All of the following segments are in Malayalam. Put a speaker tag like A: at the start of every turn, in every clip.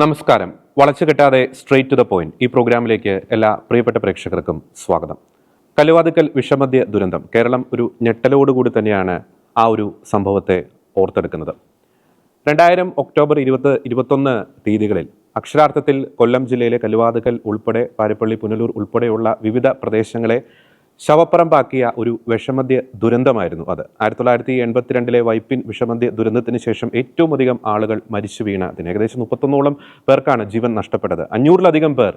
A: നമസ്കാരം. വളച്ചു കെട്ടാതെ സ്ട്രെയിറ്റ് ടു ദ പോയിന്റ് ഈ പ്രോഗ്രാമിലേക്ക് എല്ലാ പ്രിയപ്പെട്ട പ്രേക്ഷകർക്കും സ്വാഗതം. കല്ലുവാതുക്കൽ വിഷമദ്യ ദുരന്തം കേരളം ഒരു ഞെട്ടലോടുകൂടി തന്നെയാണ് ആ ഒരു സംഭവത്തെ ഓർത്തെടുക്കുന്നത്. 2000 ഒക്ടോബർ 21 തീയതികളിൽ അക്ഷരാർത്ഥത്തിൽ കൊല്ലം ജില്ലയിലെ കല്ലുവാതുക്കൽ ഉൾപ്പെടെ പാരിപ്പള്ളി, പുനലൂർ ഉൾപ്പെടെയുള്ള വിവിധ പ്രദേശങ്ങളെ ശവപ്പറമ്പാക്കിയ ഒരു വിഷമദ്യ ദുരന്തമായിരുന്നു അത്. 1982 വൈപ്പിൻ വിഷമദ്യ ദുരന്തത്തിന് ശേഷം ഏറ്റവും അധികം ആളുകൾ മരിച്ചു വീണ അതിന് ഏകദേശം 31ഓളം പേർക്കാണ് ജീവൻ നഷ്ടപ്പെട്ടത്. 500-ലധികം പേർ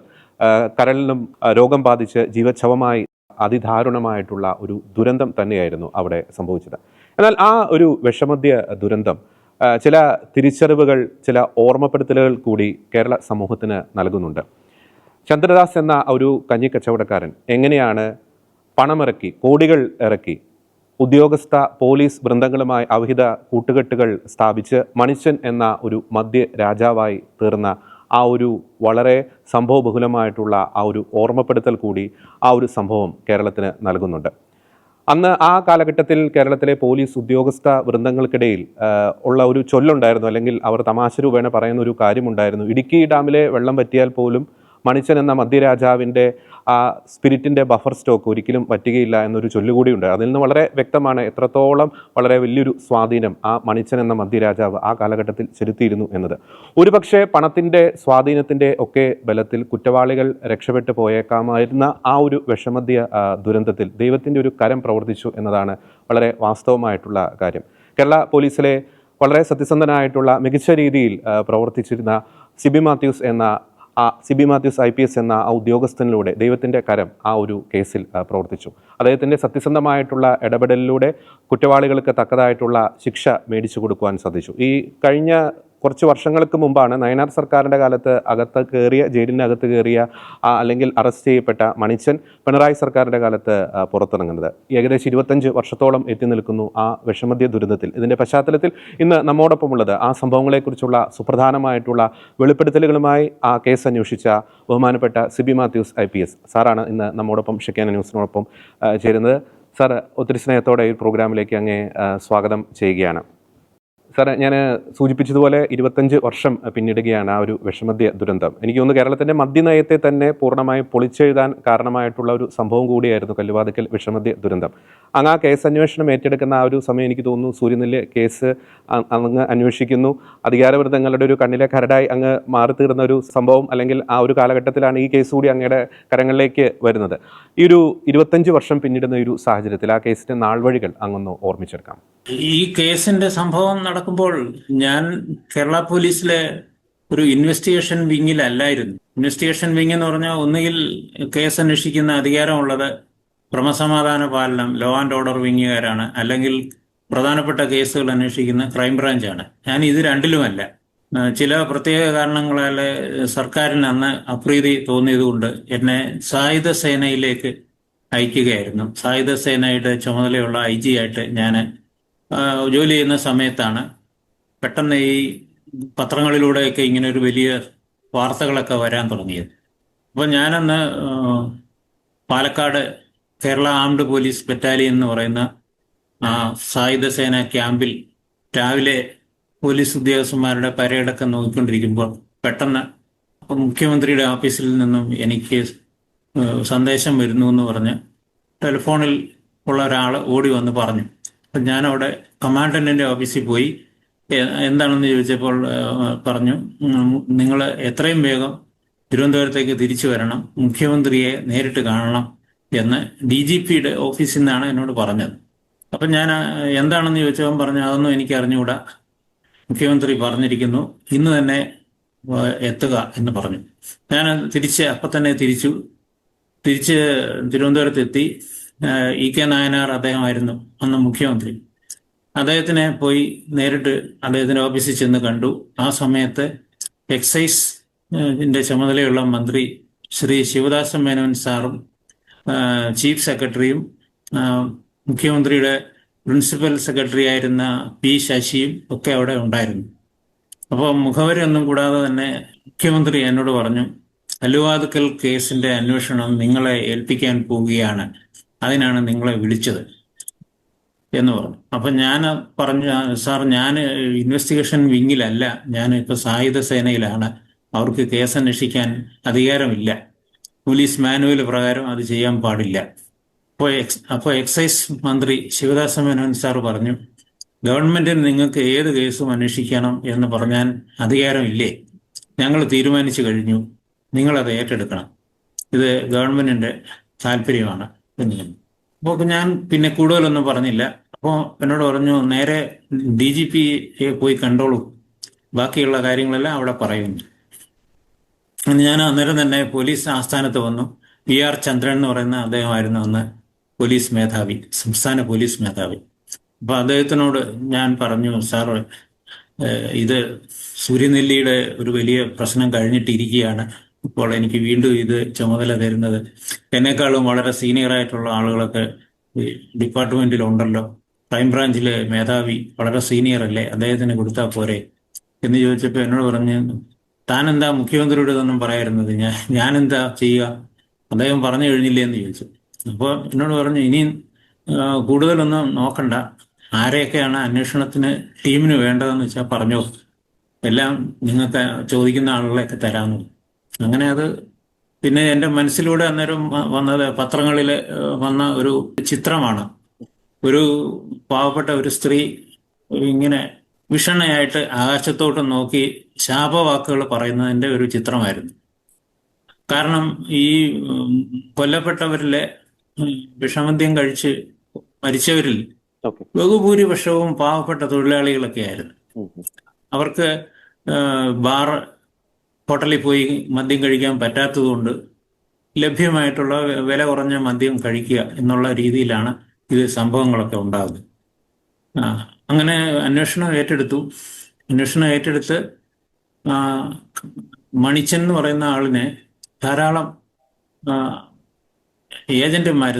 A: കരളിനും രോഗം ബാധിച്ച് ജീവച്ഛവമായി അതിദാരുണമായിട്ടുള്ള ഒരു ദുരന്തം തന്നെയായിരുന്നു അവിടെ സംഭവിച്ചത്. എന്നാൽ ആ ഒരു വിഷമദ്യ ദുരന്തം ചില തിരിച്ചറിവുകൾ, ചില ഓർമ്മപ്പെടുത്തലുകൾ കൂടി കേരള സമൂഹത്തിന് നൽകുന്നുണ്ട്. ചന്ദ്രദാസ് എന്ന ഒരു കഞ്ഞിക്കച്ചവടക്കാരൻ എങ്ങനെയാണ് പണമിറക്കി, കോടികൾ ഇറക്കി ഉദ്യോഗസ്ഥ പോലീസ് ബൃന്ദങ്ങളുമായി അവിഹിത കൂട്ടുകെട്ടുകൾ സ്ഥാപിച്ച് മണിച്ചൻ എന്ന ഒരു മദ്യ രാജാവായി തീർന്ന ആ ഒരു വളരെ സംഭവബഹുലമായിട്ടുള്ള ആ ഒരു ഓർമ്മപ്പെടുത്തൽ കൂടി ആ ഒരു സംഭവം കേരളത്തിന് നൽകുന്നുണ്ട്. അന്ന് ആ കാലഘട്ടത്തിൽ കേരളത്തിലെ പോലീസ് ഉദ്യോഗസ്ഥ വൃന്ദങ്ങൾക്കിടയിൽ ഉള്ള ഒരു ചൊല്ലുണ്ടായിരുന്നു, അല്ലെങ്കിൽ അവർ തമാശ രൂപേണ പറയുന്ന ഒരു കാര്യമുണ്ടായിരുന്നു. ഇടുക്കി ഡാമിലെ വെള്ളം പറ്റിയാൽ പോലും മണിച്ചൻ എന്ന മദ്യരാജാവിൻ്റെ ആ സ്പിരിറ്റിൻ്റെ ബഫർ സ്റ്റോക്ക് ഒരിക്കലും പറ്റുകയില്ല എന്നൊരു ചൊല്ലുകൂടിയുണ്ട്. അതിൽ നിന്ന് വളരെ വ്യക്തമാണ് എത്രത്തോളം വളരെ വലിയൊരു സ്വാധീനം ആ മണിച്ചൻ എന്ന മദ്യരാജാവ് ആ കാലഘട്ടത്തിൽ ചെലുത്തിയിരുന്നു എന്നത്. ഒരുപക്ഷെ പണത്തിൻ്റെ സ്വാധീനത്തിൻ്റെ ഒക്കെ ബലത്തിൽ കുറ്റവാളികൾ രക്ഷപ്പെട്ടു പോയേക്കാമായിരുന്ന ആ ഒരു വിഷമദ്യ ദുരന്തത്തിൽ ദൈവത്തിൻ്റെ ഒരു കരം പ്രവർത്തിച്ചു എന്നതാണ് വളരെ വാസ്തവമായിട്ടുള്ള കാര്യം. കേരള പോലീസിലെ വളരെ സത്യസന്ധനായിട്ടുള്ള മികച്ച രീതിയിൽ പ്രവർത്തിച്ചിരുന്ന സിബി മാത്യൂസ് IPS എന്ന ആ ഉദ്യോഗസ്ഥനിലൂടെ ദൈവത്തിൻ്റെ കരം ആ ഒരു കേസിൽ പ്രവർത്തിച്ചു. അദ്ദേഹത്തിൻ്റെ സത്യസന്ധമായിട്ടുള്ള ഇടപെടലിലൂടെ കുറ്റവാളികൾക്ക് തക്കതായിട്ടുള്ള ശിക്ഷ മേടിച്ചു കൊടുക്കുവാൻ സാധിച്ചു. ഈ കഴിഞ്ഞ കുറച്ച് വർഷങ്ങൾക്ക് മുമ്പാണ് നയനാർ സർക്കാരിൻ്റെ കാലത്ത് ജയിലിനകത്ത് കയറിയ അല്ലെങ്കിൽ അറസ്റ്റ് ചെയ്യപ്പെട്ട മണിച്ചൻ പിണറായി സർക്കാരിൻ്റെ കാലത്ത് പുറത്തിറങ്ങുന്നത്. ഏകദേശം 25 വർഷത്തോളം എത്തി നിൽക്കുന്നു ആ വിഷമദ്യ ദുരന്തത്തിൽ. ഇതിൻ്റെ പശ്ചാത്തലത്തിൽ ഇന്ന് നമ്മോടൊപ്പമുള്ളത് ആ സംഭവങ്ങളെക്കുറിച്ചുള്ള സുപ്രധാനമായിട്ടുള്ള വെളിപ്പെടുത്തലുകളുമായി ആ കേസ് അന്വേഷിച്ച ബഹുമാനപ്പെട്ട സിബി മാത്യൂസ് IPS സാറാണ് ഇന്ന് നമ്മോടൊപ്പം ഷെക്കാന ന്യൂസിനോടൊപ്പം ചേരുന്നത്. സാർ, ഒത്തിരി സ്നേഹത്തോടെ ഈ പ്രോഗ്രാമിലേക്ക് അങ്ങേ സ്വാഗതം ചെയ്യുകയാണ്. സാറേ, ഞാൻ സൂചിപ്പിച്ചതുപോലെ 25 വർഷം പിന്നിടുകയാണ് ആ ഒരു വിഷമദ്യ ദുരന്തം. എനിക്ക് തോന്നുന്നു കേരളത്തിൻ്റെ മദ്യനയത്തെ തന്നെ പൂർണ്ണമായും പൊളിച്ചെഴുതാൻ കാരണമായിട്ടുള്ള ഒരു സംഭവം കൂടിയായിരുന്നു കല്ലുവാതുക്കൽ വിഷമദ്യ ദുരന്തം. അങ്ങ് ആ കേസ് അന്വേഷണം ഏറ്റെടുക്കുന്ന ആ ഒരു സമയം എനിക്ക് തോന്നുന്നു സൂര്യനെല്ലി കേസ് അങ്ങ് അന്വേഷിക്കുന്നു. അധികാരവൃത്തങ്ങളുടെ ഒരു കണ്ണിലെ കരടായി അങ്ങ് മാറിത്തീർന്ന ഒരു സംഭവം, അല്ലെങ്കിൽ ആ ഒരു കാലഘട്ടത്തിലാണ് ഈ കേസ് കൂടി അങ്ങയുടെ കരങ്ങളിലേക്ക് വരുന്നത്. ഈ ഒരു 25 വർഷം പിന്നിടുന്ന ഒരു സാഹചര്യത്തിൽ ആ കേസിൻ്റെ നാൾവഴികൾ അങ്ങൊന്ന് ഓർമ്മിച്ചെടുക്കാം.
B: ഈ കേസിന്റെ സംഭവം നടക്കുമ്പോൾ ഞാൻ കേരള പോലീസിലെ ഒരു ഇൻവെസ്റ്റിഗേഷൻ വിങ്ങിലല്ലായിരുന്നു. ഇൻവെസ്റ്റിഗേഷൻ വിങ് എന്ന് പറഞ്ഞാൽ ഒന്നുകിൽ കേസ് അന്വേഷിക്കുന്ന അധികാരമുള്ളത് ക്രമസമാധാന പാലനം ലോ ആൻഡ് ഓർഡർ വിങ്ങുകാരാണ്, അല്ലെങ്കിൽ പ്രധാനപ്പെട്ട കേസുകൾ അന്വേഷിക്കുന്ന ക്രൈംബ്രാഞ്ചാണ്. ഞാൻ ഇത് രണ്ടിലുമല്ല. ചില പ്രത്യേക കാരണങ്ങളാൽ സർക്കാരിന് അന്ന് അപ്രീതി തോന്നിയതുകൊണ്ട് എന്നെ സായുധ സേനയിലേക്ക് അയക്കുകയായിരുന്നു. സായുധ സേനയുടെ ചുമതലയുള്ള IG ആയിട്ട് ഞാൻ ജോലി ചെയ്യുന്ന സമയത്താണ് പെട്ടെന്ന് ഈ പത്രങ്ങളിലൂടെയൊക്കെ ഇങ്ങനെ ഒരു വലിയ വാർത്തകളൊക്കെ വരാൻ തുടങ്ങിയത്. അപ്പോൾ ഞാനന്ന് Palakkad Kerala armed police battalion എന്ന് പറയുന്ന സായുധ സേന ക്യാമ്പിൽ രാവിലെ പോലീസ് ഉദ്യോഗസ്ഥന്മാരുടെ പരേഡൊക്കെ നോക്കിക്കൊണ്ടിരിക്കുമ്പോൾ പെട്ടെന്ന് മുഖ്യമന്ത്രിയുടെ ഓഫീസിൽ നിന്നും എനിക്ക് സന്ദേശം വരുന്നു എന്ന് പറഞ്ഞ് ടെലിഫോണിൽ ഉള്ള ഒരാൾ ഓടി വന്ന് പറഞ്ഞു. അപ്പം ഞാനവിടെ കമാൻഡൻറ്റിൻ്റെ ഓഫീസിൽ പോയി എന്താണെന്ന് ചോദിച്ചപ്പോൾ പറഞ്ഞു, നിങ്ങൾ എത്രയും വേഗം തിരുവനന്തപുരത്തേക്ക് തിരിച്ചു വരണം, മുഖ്യമന്ത്രിയെ നേരിട്ട് കാണണം എന്ന് DGPയുടെ ഓഫീസിൽ നിന്നാണ് എന്നോട് പറഞ്ഞത്. അപ്പം ഞാൻ എന്താണെന്ന് ചോദിച്ചവൻ പറഞ്ഞു, അതൊന്നും എനിക്ക് അറിഞ്ഞുകൂടാ, മുഖ്യമന്ത്രി പറഞ്ഞിരിക്കുന്നു, ഇന്ന് തന്നെ എത്തുക എന്ന് പറഞ്ഞു. ഞാൻ അപ്പം തന്നെ തിരിച്ച് തിരുവനന്തപുരത്തെത്തി. EK നായനാർ അദ്ദേഹമായിരുന്നു അന്ന് മുഖ്യമന്ത്രി. അദ്ദേഹത്തിനെ പോയി നേരിട്ട് അദ്ദേഹത്തിൻ്റെ ഓഫീസിൽ ചെന്ന് കണ്ടു. ആ സമയത്ത് എക്സൈസിൻ്റെ ചുമതലയുള്ള മന്ത്രി ശ്രീ ശിവദാസൻ മേനോൻ സാറും ചീഫ് സെക്രട്ടറിയും മുഖ്യമന്ത്രിയുടെ പ്രിൻസിപ്പൽ സെക്രട്ടറി ആയിരുന്ന P ശശിയും ഒക്കെ അവിടെ ഉണ്ടായിരുന്നു. അപ്പോൾ മുഖവരൊന്നും കൂടാതെ തന്നെ മുഖ്യമന്ത്രി എന്നോട് പറഞ്ഞു, കല്ലുവാതുക്കൽ കേസിന്റെ അന്വേഷണം നിങ്ങളെ ഏൽപ്പിക്കാൻ പോവുകയാണ്, അതിനാണ് നിങ്ങളെ വിളിച്ചത് എന്ന് പറഞ്ഞു. അപ്പം ഞാൻ പറഞ്ഞു, സാർ, ഞാൻ ഇൻവെസ്റ്റിഗേഷൻ വിങ്ങിലല്ല, ഞാൻ ഇപ്പോൾ സായുധ സേനയിലാണ്, അവർക്ക് കേസ് അന്വേഷിക്കാൻ അധികാരമില്ല. പോലീസ് മാനുവൽ പ്രകാരം അത് ചെയ്യാൻ പാടില്ല. അപ്പോൾ എക്സൈസ് മന്ത്രി ശിവദാസ മേനോൻ സാർ പറഞ്ഞു, ഗവൺമെന്റിന് നിങ്ങൾക്ക് ഏത് കേസും അന്വേഷിക്കണം എന്ന് പറഞ്ഞാൽ അധികാരമില്ലേ? ഞങ്ങൾ തീരുമാനിച്ചു കഴിഞ്ഞു, നിങ്ങളത് ഏറ്റെടുക്കണം. ഇത് ഗവൺമെന്റിന്റെ താല്പര്യമാണ് എന്ന്. അപ്പോൾ ഞാൻ പിന്നെ കൂടുതലൊന്നും പറഞ്ഞില്ല. അപ്പോൾ എന്നോട് പറഞ്ഞു, നേരെ DGP പോയി കണ്ടോളൂ, ബാക്കിയുള്ള കാര്യങ്ങളെല്ലാം അവിടെ പറയുന്നു. ഞാൻ അന്നേരം തന്നെ പോലീസ് ആസ്ഥാനത്ത് വന്നു. PR ചന്ദ്രൻ എന്ന് പറയുന്ന അദ്ദേഹമായിരുന്നു അന്ന് പോലീസ് മേധാവി, സംസ്ഥാന പോലീസ് മേധാവി. അപ്പൊ അദ്ദേഹത്തിനോട് ഞാൻ പറഞ്ഞു, സാർ, ഇത് സൂര്യനെല്ലിയുടെ ഒരു വലിയ പ്രശ്നം കഴിഞ്ഞിട്ടിരിക്കുകയാണ്. ഇപ്പോൾ എനിക്ക് വീണ്ടും ഇത് ചുമതല തരുന്നത്, എന്നെക്കാളും വളരെ സീനിയർ ആയിട്ടുള്ള ആളുകളൊക്കെ ഈ ഡിപ്പാർട്ട്മെന്റിലുണ്ടല്ലോ. ക്രൈംബ്രാഞ്ചിലെ മേധാവി വളരെ സീനിയർ അല്ലേ, അദ്ദേഹത്തിന് കൊടുത്താൽ പോരെ എന്ന് ചോദിച്ചപ്പോൾ എന്നോട് പറഞ്ഞു, താൻ എന്താ മുഖ്യമന്ത്രിയോട് ഇതൊന്നും പറയാറുന്നത്, ഞാനെന്താ ചെയ്യുക, അദ്ദേഹം പറഞ്ഞു കഴിഞ്ഞില്ലേ എന്ന് ചോദിച്ചു. അപ്പോൾ എന്നോട് പറഞ്ഞു, ഇനിയും കൂടുതലൊന്നും നോക്കണ്ട, ആരെയൊക്കെയാണ് അന്വേഷണത്തിന് ടീമിന് വേണ്ടതെന്ന് വെച്ചാൽ പറഞ്ഞോ, എല്ലാം നിങ്ങൾക്ക് ചോദിക്കുന്ന ആളുകളെയൊക്കെ തരാമെന്ന്. അങ്ങനെ അത് പിന്നെ എൻ്റെ മനസ്സിലൂടെ അന്നേരം വന്നത് പത്രങ്ങളിൽ വന്ന ഒരു ചിത്രമാണ്. ഒരു പാവപ്പെട്ട ഒരു സ്ത്രീ ഇങ്ങനെ വിഷണ്ണയായിട്ട് ആകാശത്തോട്ട് നോക്കി ശാപവാക്കുകൾ പറയുന്നതിൻ്റെ ഒരു ചിത്രമായിരുന്നു. കാരണം ഈ കൊല്ലപ്പെട്ടവരിലെ വിഷമദ്യം കഴിച്ച് മരിച്ചവരിൽ ബഹുഭൂരിപക്ഷവും പാവപ്പെട്ട തൊഴിലാളികളൊക്കെ ആയിരുന്നു. അവർക്ക് ബാർ ഹോട്ടലിൽ പോയി മദ്യം കഴിക്കാൻ പറ്റാത്തതുകൊണ്ട് ലഭ്യമായിട്ടുള്ള വില കുറഞ്ഞ മദ്യം കഴിക്കുക എന്നുള്ള രീതിയിലാണ് ഇത് സംഭവങ്ങളൊക്കെ ഉണ്ടാകുന്നത്. അങ്ങനെ അന്വേഷണം ഏറ്റെടുത്ത് മണിച്ചൻ എന്ന് പറയുന്ന ആളിനെ ധാരാളം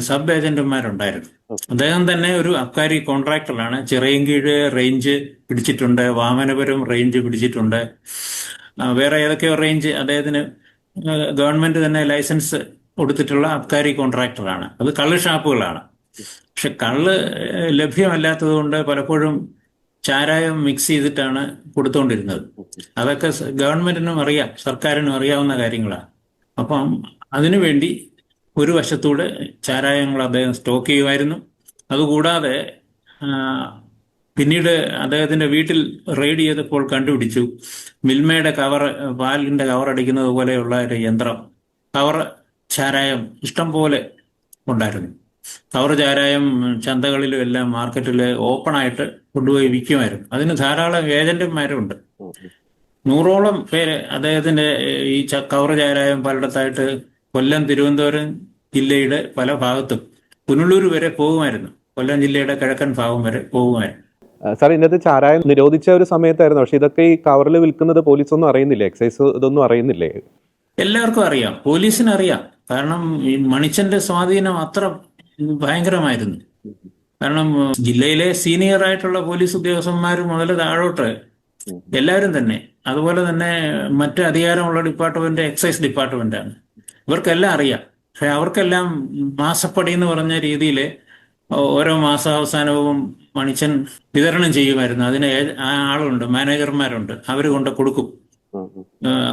B: സബ് ഏജന്റുമാരുണ്ടായിരുന്നു. അദ്ദേഹം തന്നെ ഒരു അബ്കാരി കോൺട്രാക്ടറാണ്. ചിറയൻകീഴ് റേഞ്ച് പിടിച്ചിട്ടുണ്ട്, വാമനപുരം റേഞ്ച് പിടിച്ചിട്ടുണ്ട്, വേറെ ഏതൊക്കെയോ റേഞ്ച് അദ്ദേഹത്തിന് ഗവൺമെന്റ് തന്നെ ലൈസൻസ് കൊടുത്തിട്ടുള്ള അബ്കാരി കോൺട്രാക്ടറാണ്. അത് കള്ള് ഷാപ്പുകളാണ്. പക്ഷെ കള്ള് ലഭ്യമല്ലാത്തത് കൊണ്ട് പലപ്പോഴും ചാരായം മിക്സ് ചെയ്തിട്ടാണ് കൊടുത്തുകൊണ്ടിരുന്നത്. അതൊക്കെ ഗവൺമെന്റിനും അറിയാം, സർക്കാരിനും അറിയാവുന്ന കാര്യങ്ങളാണ്. അപ്പം അതിനുവേണ്ടി ഒരു വശത്തൂടെ ചാരായങ്ങൾ അദ്ദേഹം സ്റ്റോക്ക് ചെയ്യുമായിരുന്നു. അതുകൂടാതെ പിന്നീട് അദ്ദേഹത്തിന്റെ വീട്ടിൽ റെയ്ഡ് ചെയ്തപ്പോൾ കണ്ടുപിടിച്ചു, മിൽമയുടെ പാലിന്റെ കവർ അടിക്കുന്നത് പോലെയുള്ള ഒരു യന്ത്രം, കവർ ചാരായം ഇഷ്ടം പോലെ ഉണ്ടായിരുന്നു. കവർ ചാരായം ചന്തകളിലും എല്ലാം മാർക്കറ്റിൽ ഓപ്പണായിട്ട് കൊണ്ടുപോയി വിൽക്കുമായിരുന്നു. അതിന് ധാരാളം ഏജന്റുമാരുണ്ട്. 100ഓളം പേര് അദ്ദേഹത്തിന്റെ ഈ കവർ ചാരായം പലയിടത്തായിട്ട് കൊല്ലം, തിരുവനന്തപുരം ജില്ലയുടെ പല ഭാഗത്തും പുനലൂർ വരെ പോകുമായിരുന്നു. കൊല്ലം ജില്ലയുടെ കിഴക്കൻ ഭാഗം വരെ പോകുമായിരുന്നു.
A: സാർ, ഇന്നത്തെ ചാരായം നിരോധിച്ച ഒരു സമയത്തായിരുന്നു. പക്ഷെ ഇതൊക്കെ ഈ കവറിൽ വിൽക്കുന്നത് പോലീസൊന്നും അറിയുന്നില്ലേ? എക്സൈസ് ഇതൊന്നും അറിയുന്നില്ലേ?
B: എല്ലാവർക്കും അറിയാം, പോലീസിന് അറിയാം. കാരണം ഈ മണിച്ചന്റെ സ്വാധീനം അത്ര ഭയങ്കരമായിരുന്നു. കാരണം ജില്ലയിലെ സീനിയർ ആയിട്ടുള്ള പോലീസ് ഉദ്യോഗസ്ഥന്മാർ മുതൽ താഴോട്ട് എല്ലാവരും തന്നെ, അതുപോലെ തന്നെ മറ്റ് അധികാരമുള്ള ഡിപ്പാർട്ട്മെന്റ് എക്സൈസ് ഡിപ്പാർട്ട്മെന്റാണ്. ഇവർക്കെല്ലാം അറിയാം. പക്ഷെ അവർക്കെല്ലാം മാസപ്പടി എന്ന് പറഞ്ഞ രീതിയിൽ ഓരോ മാസാവസാനവും മണിച്ചൻ വിതരണം ചെയ്യുമായിരുന്നു. അതിന് ആളുണ്ട്, മാനേജർമാരുണ്ട്, അവർ കൊണ്ട് കൊടുക്കും,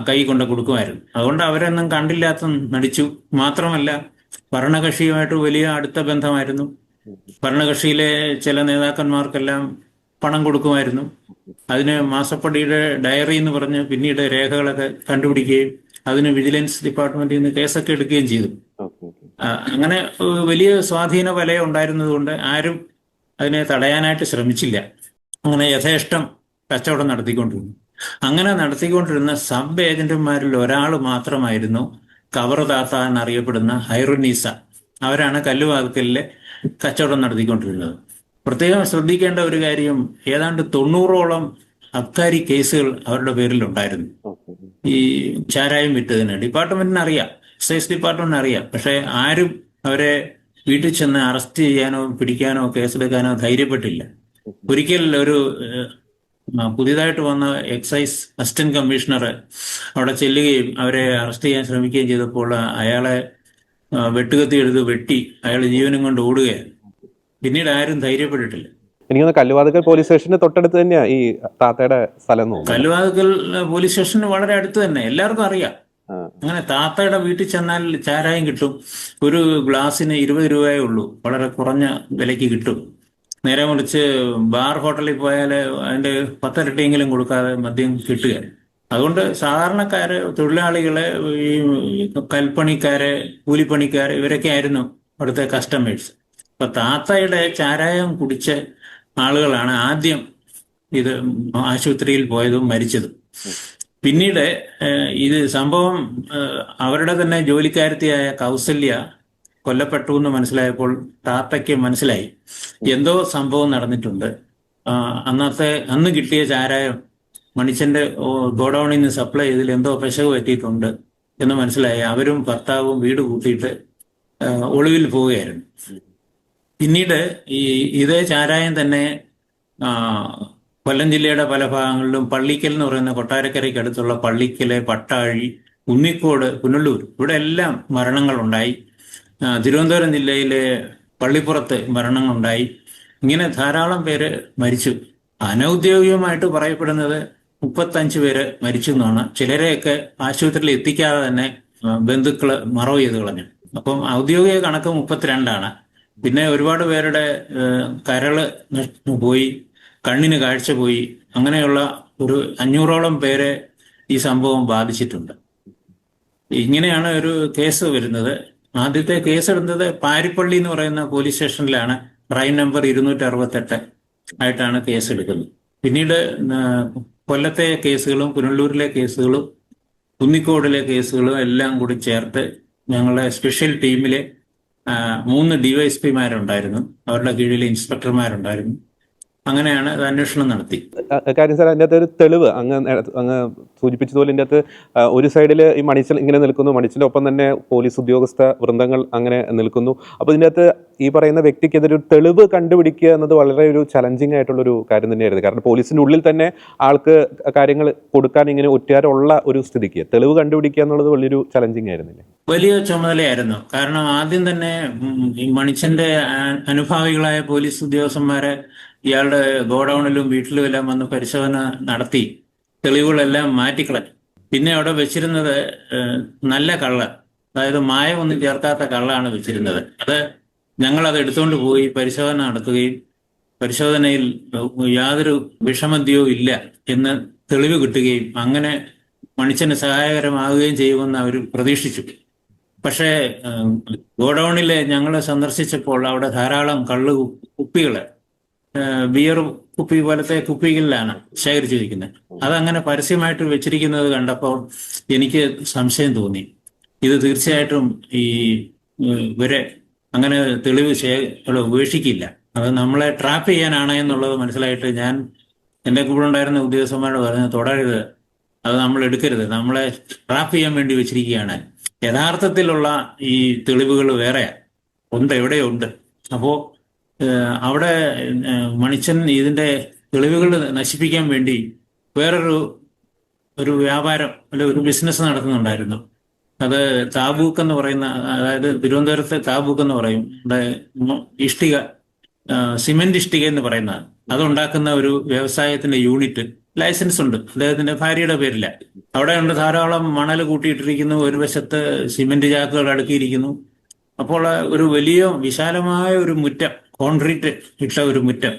B: കൈ കൊണ്ട് കൊടുക്കുമായിരുന്നു. അതുകൊണ്ട് അവരൊന്നും കണ്ടില്ലാത്ത നടിച്ചു. മാത്രമല്ല ഭരണകക്ഷിയുമായിട്ട് വലിയ അടുത്ത ബന്ധമായിരുന്നു. ഭരണകക്ഷിയിലെ ചില നേതാക്കന്മാർക്കെല്ലാം പണം കൊടുക്കുമായിരുന്നു. അതിന് മാസപ്പടിയുടെ ഡയറി എന്ന് പറഞ്ഞ് പിന്നീട് രേഖകളൊക്കെ കണ്ടുപിടിക്കുകയും അതിന് വിജിലൻസ് ഡിപ്പാർട്ട്മെന്റിൽ നിന്ന് കേസൊക്കെ എടുക്കുകയും ചെയ്തു. അങ്ങനെ വലിയ സ്വാധീന വലയം ഉണ്ടായിരുന്നതുകൊണ്ട് ആരും അതിനെ തടയാനായിട്ട് ശ്രമിച്ചില്ല. അങ്ങനെ യഥേഷ്ടം കച്ചവടം നടത്തിക്കൊണ്ടിരുന്നു. അങ്ങനെ നടത്തിക്കൊണ്ടിരുന്ന സബ് ഏജന്റുമാരിൽ ഒരാൾ മാത്രമായിരുന്നു കവർ താത്ത എന്നറിയപ്പെടുന്ന ഹൈറുന്നീസ. അവരാണ് കല്ലുവാതുക്കലിലെ കച്ചവടം നടത്തിക്കൊണ്ടിരുന്നത്. പ്രത്യേകം ശ്രദ്ധിക്കേണ്ട ഒരു കാര്യം, ഏതാണ്ട് 90ഓളം അബ്കാരി കേസുകൾ അവരുടെ പേരിൽ ഉണ്ടായിരുന്നു. ഈ ചാരായം വിറ്റതിന് ഡിപ്പാർട്ട്മെന്റിന് അറിയാം, എക്സൈസ് ഡിപ്പാർട്ട്മെന്റിന് അറിയാം. പക്ഷെ ആരും അവരെ വീട്ടിൽ ചെന്ന് അറസ്റ്റ് ചെയ്യാനോ പിടിക്കാനോ കേസെടുക്കാനോ ധൈര്യപ്പെട്ടില്ല. ഒരിക്കൽ ഒരു പുതിയതായിട്ട് വന്ന എക്സൈസ് അസിസ്റ്റന്റ് കമ്മീഷണർ അവിടെ ചെല്ലുകയും അവരെ അറസ്റ്റ് ചെയ്യാൻ ശ്രമിക്കുകയും ചെയ്തപ്പോൾ അയാളെ വെട്ടുകത്തി എടുത്ത് വെട്ടി അയാൾ ജീവനും കൊണ്ട് ഓടുകയായിരുന്നു. പിന്നീട് ആരും ധൈര്യപ്പെട്ടിട്ടില്ല.
A: എനിക്ക് തോന്നുന്നു കല്ലുവാതുക്കൽ പോലീസ് സ്റ്റേഷന് തൊട്ടടുത്ത് തന്നെയാ ഈ താത്തയുടെ സ്ഥലം എന്ന് തോന്നുന്നു.
B: കല്ലുവാതുക്കൽ പോലീസ് സ്റ്റേഷന് വളരെ അടുത്ത് തന്നെ, എല്ലാവർക്കും അറിയാം.
A: ആ.
B: അങ്ങനെ താത്തയുടെ വീട്ടിൽ ചെന്നാൽ ചാരായം കിട്ടും. ഒരു ഗ്ലാസ്സിന് 20 രൂപയേ ഉള്ളൂ, വളരെ കുറഞ്ഞ വിലയ്ക്ക് കിട്ടും. നേരെ മറിച്ച് ബാർ ഹോട്ടലിൽ പോയാൽ അതിന്റെ 10 ഇരട്ടിയെങ്കിലും കൊടുക്കാതെ മദ്യം കിട്ടുക. അതുകൊണ്ട് സാധാരണക്കാര്, തൊഴിലാളികള്, ഈ കൽപ്പണിക്കാര്, കൂലിപ്പണിക്കാര്, ഇവരൊക്കെ ആയിരുന്നു അവിടുത്തെ കസ്റ്റമേഴ്സ്. അപ്പൊ താത്തയുടെ ചാരായം കുടിച്ച ആളുകളാണ് ആദ്യം ഇത് ആശുപത്രിയിൽ പോയതും മരിച്ചതും. പിന്നീട് ഇത് സംഭവം അവരുടെ തന്നെ ജോലിക്കാരത്തിയായ കൗസല്യ കൊല്ലപ്പെട്ടു എന്ന് മനസ്സിലായപ്പോൾ താത്തയ്ക്ക് മനസ്സിലായി എന്തോ സംഭവം നടന്നിട്ടുണ്ട്. അന്ന് കിട്ടിയ ചാരായം മണിച്ചന്റെ ഗോഡൌണിൽ നിന്ന് സപ്ലൈ ചെയ്തതിൽ എന്തോ പെശക് പറ്റിയിട്ടുണ്ട് എന്ന് മനസ്സിലായി. അവരും ഭർത്താവും വീട് കൂട്ടിയിട്ട് ഒളിവിൽ പോവുകയായിരുന്നു. പിന്നീട് ഇതേ ചാരായം തന്നെ കൊല്ലം ജില്ലയുടെ പല ഭാഗങ്ങളിലും പള്ളിക്കൽ എന്ന് പറയുന്ന കൊട്ടാരക്കരയ്ക്ക് അടുത്തുള്ള പള്ളിക്കല്, പട്ടാഴി, ഉണ്ണിക്കോട്, പുനലൂർ, ഇവിടെ എല്ലാം മരണങ്ങളുണ്ടായി. തിരുവനന്തപുരം ജില്ലയിലെ പള്ളിപ്പുറത്ത് മരണങ്ങളുണ്ടായി. ഇങ്ങനെ ധാരാളം പേര് മരിച്ചു. അനൌദ്യോഗികമായിട്ട് പറയപ്പെടുന്നത് 35 പേര് മരിച്ചു എന്നാണ്. ചിലരെയൊക്കെ ആശുപത്രിയിൽ എത്തിക്കാതെ തന്നെ ബന്ധുക്കള് മറവ് ചെയ്ത് കളഞ്ഞു. അപ്പം ഔദ്യോഗിക കണക്ക് 32ആണ്. പിന്നെ ഒരുപാട് പേരുടെ കരള് പോയി, കണ്ണിന് കാഴ്ച പോയി. അങ്ങനെയുള്ള ഒരു 500ഓളം പേരെ ഈ സംഭവം ബാധിച്ചിട്ടുണ്ട്. ഇങ്ങനെയാണ് ഒരു കേസ് വരുന്നത്. ആദ്യത്തെ കേസ് എടുത്തത് പാരിപ്പള്ളി എന്ന് പറയുന്ന പോലീസ് സ്റ്റേഷനിലാണ്. ക്രൈം നമ്പർ 268 ആയിട്ടാണ് കേസ് എടുക്കുന്നത്. പിന്നീട് കൊല്ലത്തെ കേസുകളും പുനലൂരിലെ കേസുകളും കുന്നിക്കോടിലെ കേസുകളും എല്ലാം കൂടി ചേർത്ത് ഞങ്ങളുടെ സ്പെഷ്യൽ ടീമിലെ 3 ഡിവൈഎസ്പിമാരുണ്ടായിരുന്നു. അവരുടെ കീഴിൽ ഇൻസ്പെക്ടർമാരുണ്ടായിരുന്നു. അങ്ങനെയാണ് അത് അന്വേഷണം നടത്തി.
A: കാര്യം സാർ, അതിൻ്റെ അകത്ത് ഒരു തെളിവ് അങ്ങ് സൂചിപ്പിച്ചതുപോലെ ഇതിൻ്റെ അകത്ത് ഒരു സൈഡിൽ ഈ മണിച്ചൻ ഇങ്ങനെ നിൽക്കുന്നു, മണിച്ചൻ്റെ ഒപ്പം തന്നെ പോലീസ് ഉദ്യോഗസ്ഥ വൃന്ദങ്ങൾ അങ്ങനെ നിൽക്കുന്നു. അപ്പോൾ ഇതിൻ്റെ അകത്ത് ഈ പറയുന്ന വ്യക്തിക്കെതിരെ ഒരു തെളിവ് കണ്ടുപിടിക്കുക എന്നത് വളരെ ഒരു ചലഞ്ചിങ് ആയിട്ടുള്ളൊരു കാര്യം തന്നെയായിരുന്നു. കാരണം പോലീസിൻ്റെ ഉള്ളിൽ തന്നെ ആൾക്ക് കാര്യങ്ങൾ കൊടുക്കാൻ ഇങ്ങനെ ഒറ്റാറുള്ള ഒരു സ്ഥിതിക്ക് തെളിവ് കണ്ടുപിടിക്കുക എന്നുള്ളത് വലിയൊരു ചലഞ്ചിങ് ആയിരുന്നില്ലേ?
B: വലിയ ചുമതലയായിരുന്നു. കാരണം ആദ്യം തന്നെ ഈ മണിച്ചന്റെ അനുഭാവികളായ പോലീസ് ഉദ്യോഗസ്ഥന്മാരെ ഇയാളുടെ ഗോഡൌണിലും വീട്ടിലും എല്ലാം വന്ന് പരിശോധന നടത്തി തെളിവുകളെല്ലാം മാറ്റിക്കളഞ്ഞു. പിന്നെ അവിടെ വെച്ചിരുന്നത് നല്ല കള്ള്, അതായത് മായമൊന്നും ചേർക്കാത്ത കള്ളാണ് വെച്ചിരുന്നത്. ഞങ്ങളത് എടുത്തുകൊണ്ട് പോയി പരിശോധന നടത്തുകയും പരിശോധനയിൽ യാതൊരു വിഷമദ്യവും ഇല്ല എന്ന് തെളിവ് കിട്ടുകയും അങ്ങനെ മണിച്ചന് സഹായകരമാവുകയും ചെയ്യുമെന്ന് അവർ പ്രതീക്ഷിച്ചു. പക്ഷേ ഗോഡൌണിൽ ഞങ്ങൾ സന്ദർശിച്ചപ്പോൾ അവിടെ ധാരാളം കള്ള് കുപ്പികള്, ബിയർ കുപ്പി പോലത്തെ കുപ്പികളിലാണ് ശേഖരിച്ചിരിക്കുന്നത്. അതങ്ങനെ പരസ്യമായിട്ട് വെച്ചിരിക്കുന്നത് കണ്ടപ്പോൾ എനിക്ക് സംശയം തോന്നി. ഇത് തീർച്ചയായിട്ടും ഇവരെ അങ്ങനെ തെളിവ് ഉപേക്ഷിക്കില്ല, അത് നമ്മളെ ട്രാപ്പ് ചെയ്യാനാണ് എന്നുള്ളത് മനസ്സിലായിട്ട് ഞാൻ എൻ്റെ കൂടെ ഉണ്ടായിരുന്ന ഉദ്യോഗസ്ഥന്മാരോട് പറഞ്ഞു, തുടരരുത്, അത് നമ്മൾ എടുക്കരുത്, നമ്മളെ ട്രാപ്പ് ചെയ്യാൻ വേണ്ടി വെച്ചിരിക്കുകയാണ്. യഥാർത്ഥത്തിലുള്ള ഈ തെളിവുകൾ വേറെ ഉണ്ട്, എവിടെയുണ്ട്. അപ്പോ അവിടെ മണിച്ചൻ ഇതിന്റെ തെളിവുകൾ നശിപ്പിക്കാൻ വേണ്ടി വേറൊരു വ്യാപാരം അല്ലെ ഒരു ബിസിനസ് നടത്തുന്നുണ്ടായിരുന്നു. അത് താബൂക്ക് എന്ന് പറയുന്ന, അതായത് തിരുവനന്തപുരത്തെ താബൂക്ക് എന്ന് പറയും, ഇഷ്ടിക, സിമെന്റ് ഇഷ്ടിക എന്ന് പറയുന്നതാണ്. അതുണ്ടാക്കുന്ന ഒരു വ്യവസായത്തിന്റെ യൂണിറ്റ് ലൈസൻസ് ഉണ്ട് അദ്ദേഹത്തിന്റെ ഭാര്യയുടെ പേരില്ല. അവിടെ ഉണ്ട് ധാരാളം മണൽ കൂട്ടിയിട്ടിരിക്കുന്നു, ഒരു വശത്ത് സിമെന്റ് ചാക്കുകൾ അടുക്കിയിരിക്കുന്നു. അപ്പോൾ ഒരു വലിയ വിശാലമായ ഒരു മുറ്റം, കോൺക്രീറ്റ് ഇട്ട ഒരു മുറ്റം,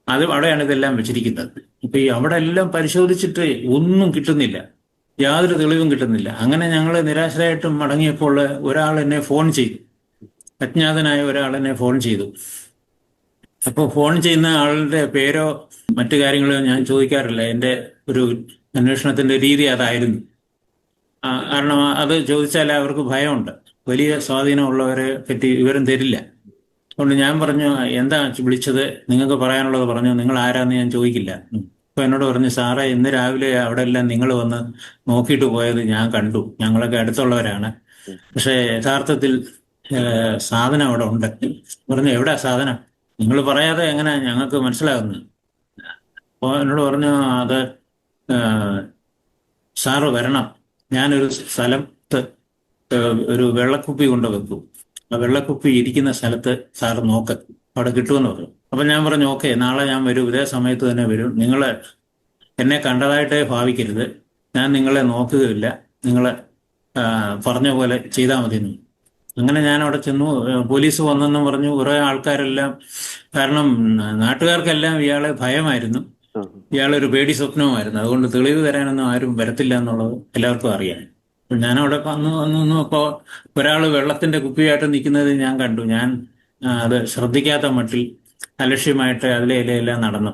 B: അത് അവിടെയാണ് ഇതെല്ലാം വെച്ചിരിക്കുന്നത്. ഇപ്പൊ അവിടെ എല്ലാം പരിശോധിച്ചിട്ട് ഒന്നും കിട്ടുന്നില്ല, യാതൊരു തെളിവും കിട്ടുന്നില്ല. അങ്ങനെ ഞങ്ങൾ നിരാശരായിട്ടും മടങ്ങിയപ്പോൾ ഒരാൾ എന്നെ ഫോൺ ചെയ്തു, അജ്ഞാതനായ ഒരാൾ എന്നെ ഫോൺ ചെയ്തു. അപ്പോൾ ഫോൺ ചെയ്യുന്ന ആളുടെ പേരോ മറ്റു കാര്യങ്ങളോ ഞാൻ ചോദിക്കാറില്ല. എൻ്റെ ഒരു അന്വേഷണത്തിന്റെ രീതി അതായിരുന്നു. കാരണം അത് ചോദിച്ചാൽ അവർക്ക് ഭയമുണ്ട്, വലിയ സ്വാധീനമുള്ളവരെ പറ്റി വിവരം തരില്ല. അതുകൊണ്ട് ഞാൻ പറഞ്ഞു, എന്താ വിളിച്ചത്, നിങ്ങൾക്ക് പറയാനുള്ളത് പറഞ്ഞു, നിങ്ങൾ ആരാന്ന് ഞാൻ ചോദിക്കില്ല. അപ്പൊ എന്നോട് പറഞ്ഞു, സാറേ ഇന്ന് രാവിലെ അവിടെ എല്ലാം നിങ്ങൾ വന്ന് നോക്കിയിട്ട് പോയത് ഞാൻ കണ്ടു, ഞങ്ങളൊക്കെ അടുത്തുള്ളവരാണ്, പക്ഷെ യഥാർത്ഥത്തിൽ സാധനം അവിടെ ഉണ്ട്. പറഞ്ഞു, എവിടെയാ സാധനം, നിങ്ങൾ പറയാതെ എങ്ങനെ ഞങ്ങൾക്ക് മനസ്സിലാകുന്നു? അപ്പോൾ എന്നോട് പറഞ്ഞു, അത് സാറ് വരണം, ഞാനൊരു സ്ഥലത്ത് ഒരു വെള്ളക്കുപ്പി കൊണ്ട് വെക്കും, ആ വെള്ളക്കുപ്പി ഇരിക്കുന്ന സ്ഥലത്ത് സാറ് നോക്ക്, അവിടെ കിട്ടുമെന്ന് പറഞ്ഞു. അപ്പൊ ഞാൻ പറഞ്ഞു ഓക്കെ, നാളെ ഞാൻ വരും, ഇതേ സമയത്ത് തന്നെ വരും. നിങ്ങൾ എന്നെ കണ്ടതായിട്ടേ ഭാവിക്കരുത്, ഞാൻ നിങ്ങളെ നോക്കുകയില്ല, നിങ്ങൾ പറഞ്ഞ പോലെ ചെയ്താൽ മതി എന്ന്. അങ്ങനെ ഞാൻ അവിടെ ചെന്നു. പോലീസ് വന്നെന്നും പറഞ്ഞു. കുറെ ആൾക്കാരെല്ലാം, കാരണം നാട്ടുകാർക്കെല്ലാം ഇയാളെ ഭയമായിരുന്നു, ഇയാളൊരു പേടി സ്വപ്നവുമായിരുന്നു. അതുകൊണ്ട് തെളിവ് തരാനൊന്നും ആരും വരത്തില്ല എന്നുള്ളത് എല്ലാവർക്കും അറിയാം. അപ്പോൾ ഞാനവിടെ വന്നു അപ്പോൾ ഒരാൾ വെള്ളത്തിന്റെ കുപ്പിയായിട്ട് നിൽക്കുന്നത് ഞാൻ കണ്ടു. ഞാൻ അത് ശ്രദ്ധിക്കാത്ത മട്ടിൽ അലക്ഷ്യമായിട്ട് അതിലെ ഇലയെല്ലാം നടന്നു.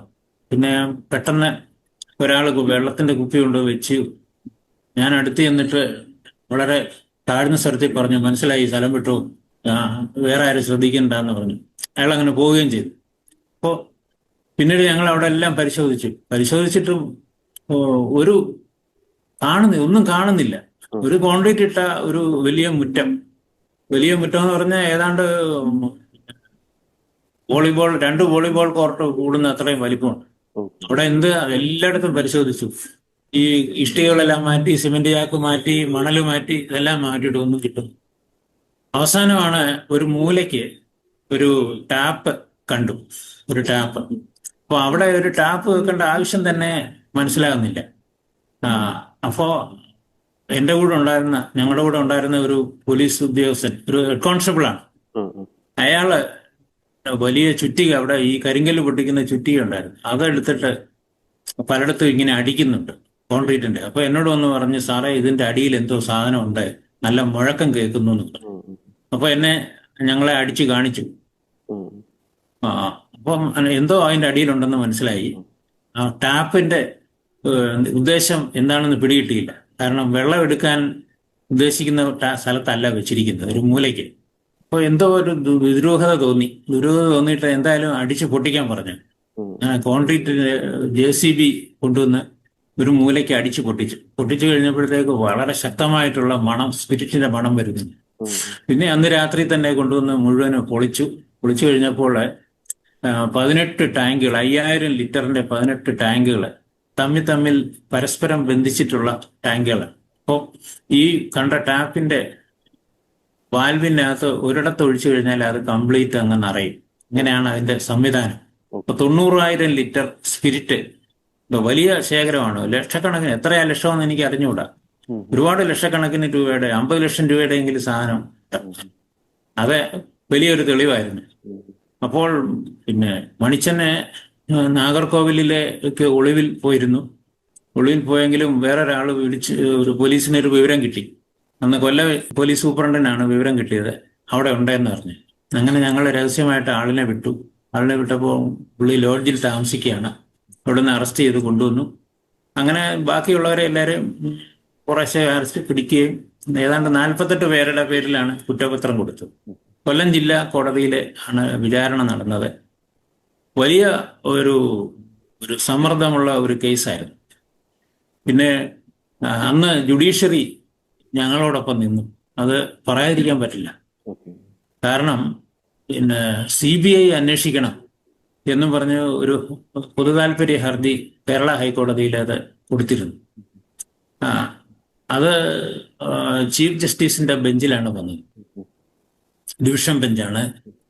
B: പിന്നെ പെട്ടെന്ന് ഒരാൾ വെള്ളത്തിന്റെ കുപ്പി കൊണ്ട് വെച്ച് ഞാൻ അടുത്ത് ചെന്നിട്ട് വളരെ താഴ്ന്ന സ്വരത്തിൽ പറഞ്ഞു, മനസ്സിലായി, സ്ഥലം വിട്ടു, വേറെ ആരും ശ്രദ്ധിക്കണ്ടെന്ന് പറഞ്ഞു. അയാൾ അങ്ങനെ പോവുകയും ചെയ്തു. അപ്പോൾ പിന്നീട് ഞങ്ങൾ അവിടെ എല്ലാം പരിശോധിച്ചിട്ടും ഒരു ഒന്നും കാണുന്നില്ല. ഒരു കോൺക്രീറ്റ് ഇട്ട ഒരു വലിയ മുറ്റം എന്ന് പറഞ്ഞാൽ ഏതാണ്ട് രണ്ട് വോളിബോൾ കോർട്ട് കൂടുന്ന അത്രയും വലിപ്പമുണ്ട്. അവിടെ എല്ലായിടത്തും പരിശോധിച്ചു. ഈ ഇഷ്ടികകളെല്ലാം മാറ്റി, സിമെന്റ് ചാക്ക് മാറ്റി, മണൽ മാറ്റി, ഇതെല്ലാം മാറ്റിയിട്ട് ഒന്നും കിട്ടുന്നു. അവസാനമാണ് ഒരു മൂലയ്ക്ക് ഒരു ടാപ്പ് കണ്ടു, ഒരു ടാപ്പ്. അപ്പൊ അവിടെ ഒരു ടാപ്പ് വെക്കേണ്ട ആവശ്യം തന്നെ മനസ്സിലാകുന്നില്ല. അപ്പോ ഞങ്ങളുടെ കൂടെ ഉണ്ടായിരുന്ന ഒരു പോലീസ് ഉദ്യോഗസ്ഥൻ, ഒരു ഹെഡ് കോൺസ്റ്റബിളാണ്. അയാള് വലിയ ചുറ്റിക, അവിടെ ഈ കരിങ്കല്ല് പൊട്ടിക്കുന്ന ചുറ്റിക ഉണ്ടായിരുന്നു, അതെടുത്തിട്ട് പലയിടത്തും ഇങ്ങനെ അടിക്കുന്നുണ്ട് കോൺക്രീറ്റിന്റെ. അപ്പൊ എന്നോട് വന്ന് പറഞ്ഞ്, സാറേ ഇതിന്റെ അടിയിൽ എന്തോ സാധനം ഉണ്ട്, നല്ല മുഴക്കം കേൾക്കുന്നു എന്ന് പറഞ്ഞു. അപ്പൊ ഞങ്ങളെ അടിച്ചു കാണിച്ചു. അപ്പം എന്തോ അതിന്റെ അടിയിലുണ്ടെന്ന് മനസ്സിലായി. ആ ടാപ്പിന്റെ ഉദ്ദേശം എന്താണെന്ന് പിടികിട്ടിയില്ല. കാരണം വെള്ളം എടുക്കാൻ ഉദ്ദേശിക്കുന്ന സ്ഥലത്തല്ല വെച്ചിരിക്കുന്നത്, ഒരു മൂലയ്ക്ക്. അപ്പോൾ എന്തോ ഒരു ദുരൂഹത തോന്നിയിട്ട് എന്തായാലും അടിച്ച് പൊട്ടിക്കാൻ പറഞ്ഞു. കോൺക്രീറ്റിന് JCB കൊണ്ടുവന്ന് ഒരു മൂലയ്ക്ക് അടിച്ച് പൊട്ടിച്ചു കഴിഞ്ഞപ്പോഴത്തേക്ക് വളരെ ശക്തമായിട്ടുള്ള മണം, സ്പിരിറ്റിന്റെ മണം വരുന്നു. പിന്നെ അന്ന് രാത്രി തന്നെ കൊണ്ടുവന്ന് മുഴുവനും പൊളിച്ചു കഴിഞ്ഞപ്പോൾ 18 ടാങ്കുകൾ, 5000 ലിറ്ററിന്റെ 18 ടാങ്കുകൾ തമ്മിൽ പരസ്പരം ബന്ധിച്ചിട്ടുള്ള ടാങ്കുകളാണ്. അപ്പോൾ ഈ കണ്ട ടാപ്പിന്റെ വാൽവിനകത്ത് ഒരിടത്ത് ഒഴിച്ചു കഴിഞ്ഞാൽ അത് കംപ്ലീറ്റ് അങ്ങ് നിറയും. ഇങ്ങനെയാണ് അതിന്റെ സംവിധാനം. അപ്പൊ 90,000 ലിറ്റർ സ്പിരിറ്റ്, വലിയ ശേഖരമാണ്. ലക്ഷക്കണക്കിന്, എത്രയാ ലക്ഷമെന്ന് എനിക്ക് അറിഞ്ഞുകൂടാ. ഒരുപാട് ലക്ഷക്കണക്കിന് രൂപയുടെ, 50 ലക്ഷം രൂപയുടെ എങ്കിലും സാധനം. അത് വലിയൊരു തെളിവായിരുന്നു. അപ്പോൾ പിന്നെ മണിച്ചനെ നാഗർകോവിലിലേക്ക് ഒളിവിൽ പോയെങ്കിലും വേറൊരാൾ ഒരു പോലീസിന് ഒരു വിവരം കിട്ടി. അന്ന് കൊല്ലം പോലീസ് സൂപ്രണ്ടിനാണ് വിവരം കിട്ടിയത് അവിടെ ഉണ്ടെന്ന് പറഞ്ഞു. അങ്ങനെ ഞങ്ങൾ രഹസ്യമായിട്ട് ആളിനെ വിട്ടപ്പോൾ പുള്ളി ലോഡ്ജിൽ താമസിക്കുകയാണ്. അവിടുന്ന് അറസ്റ്റ് ചെയ്ത് കൊണ്ടുവന്നു. അങ്ങനെ ബാക്കിയുള്ളവരെ എല്ലാവരും കുറേശ്ശെ അറസ്റ്റ് പിടിക്കുകയും ഏതാണ്ട് 48 പേരുടെ പേരിലാണ് കുറ്റപത്രം കൊടുത്തത്. കൊല്ലം ജില്ലാ കോടതിയിലെ ആണ് വിചാരണ നടന്നത്. വലിയ ഒരു സമ്മർദ്ദമുള്ള ഒരു കേസായിരുന്നു. പിന്നെ അന്ന് ജുഡീഷ്യറി ഞങ്ങളോടൊപ്പം നിന്നു. അത് പറയാതിരിക്കാൻ പറ്റില്ല. കാരണം പിന്നെ CBI അന്വേഷിക്കണം എന്നും പറഞ്ഞ് ഒരു പൊതുതാൽപര്യ ഹർജി കേരള ഹൈക്കോടതിയിൽ അത് കൊടുത്തിരുന്നു. അത് ചീഫ് ജസ്റ്റിസിന്റെ ബെഞ്ചിലാണ് വന്നത്. ഡിവിഷൻ ബെഞ്ചാണ്.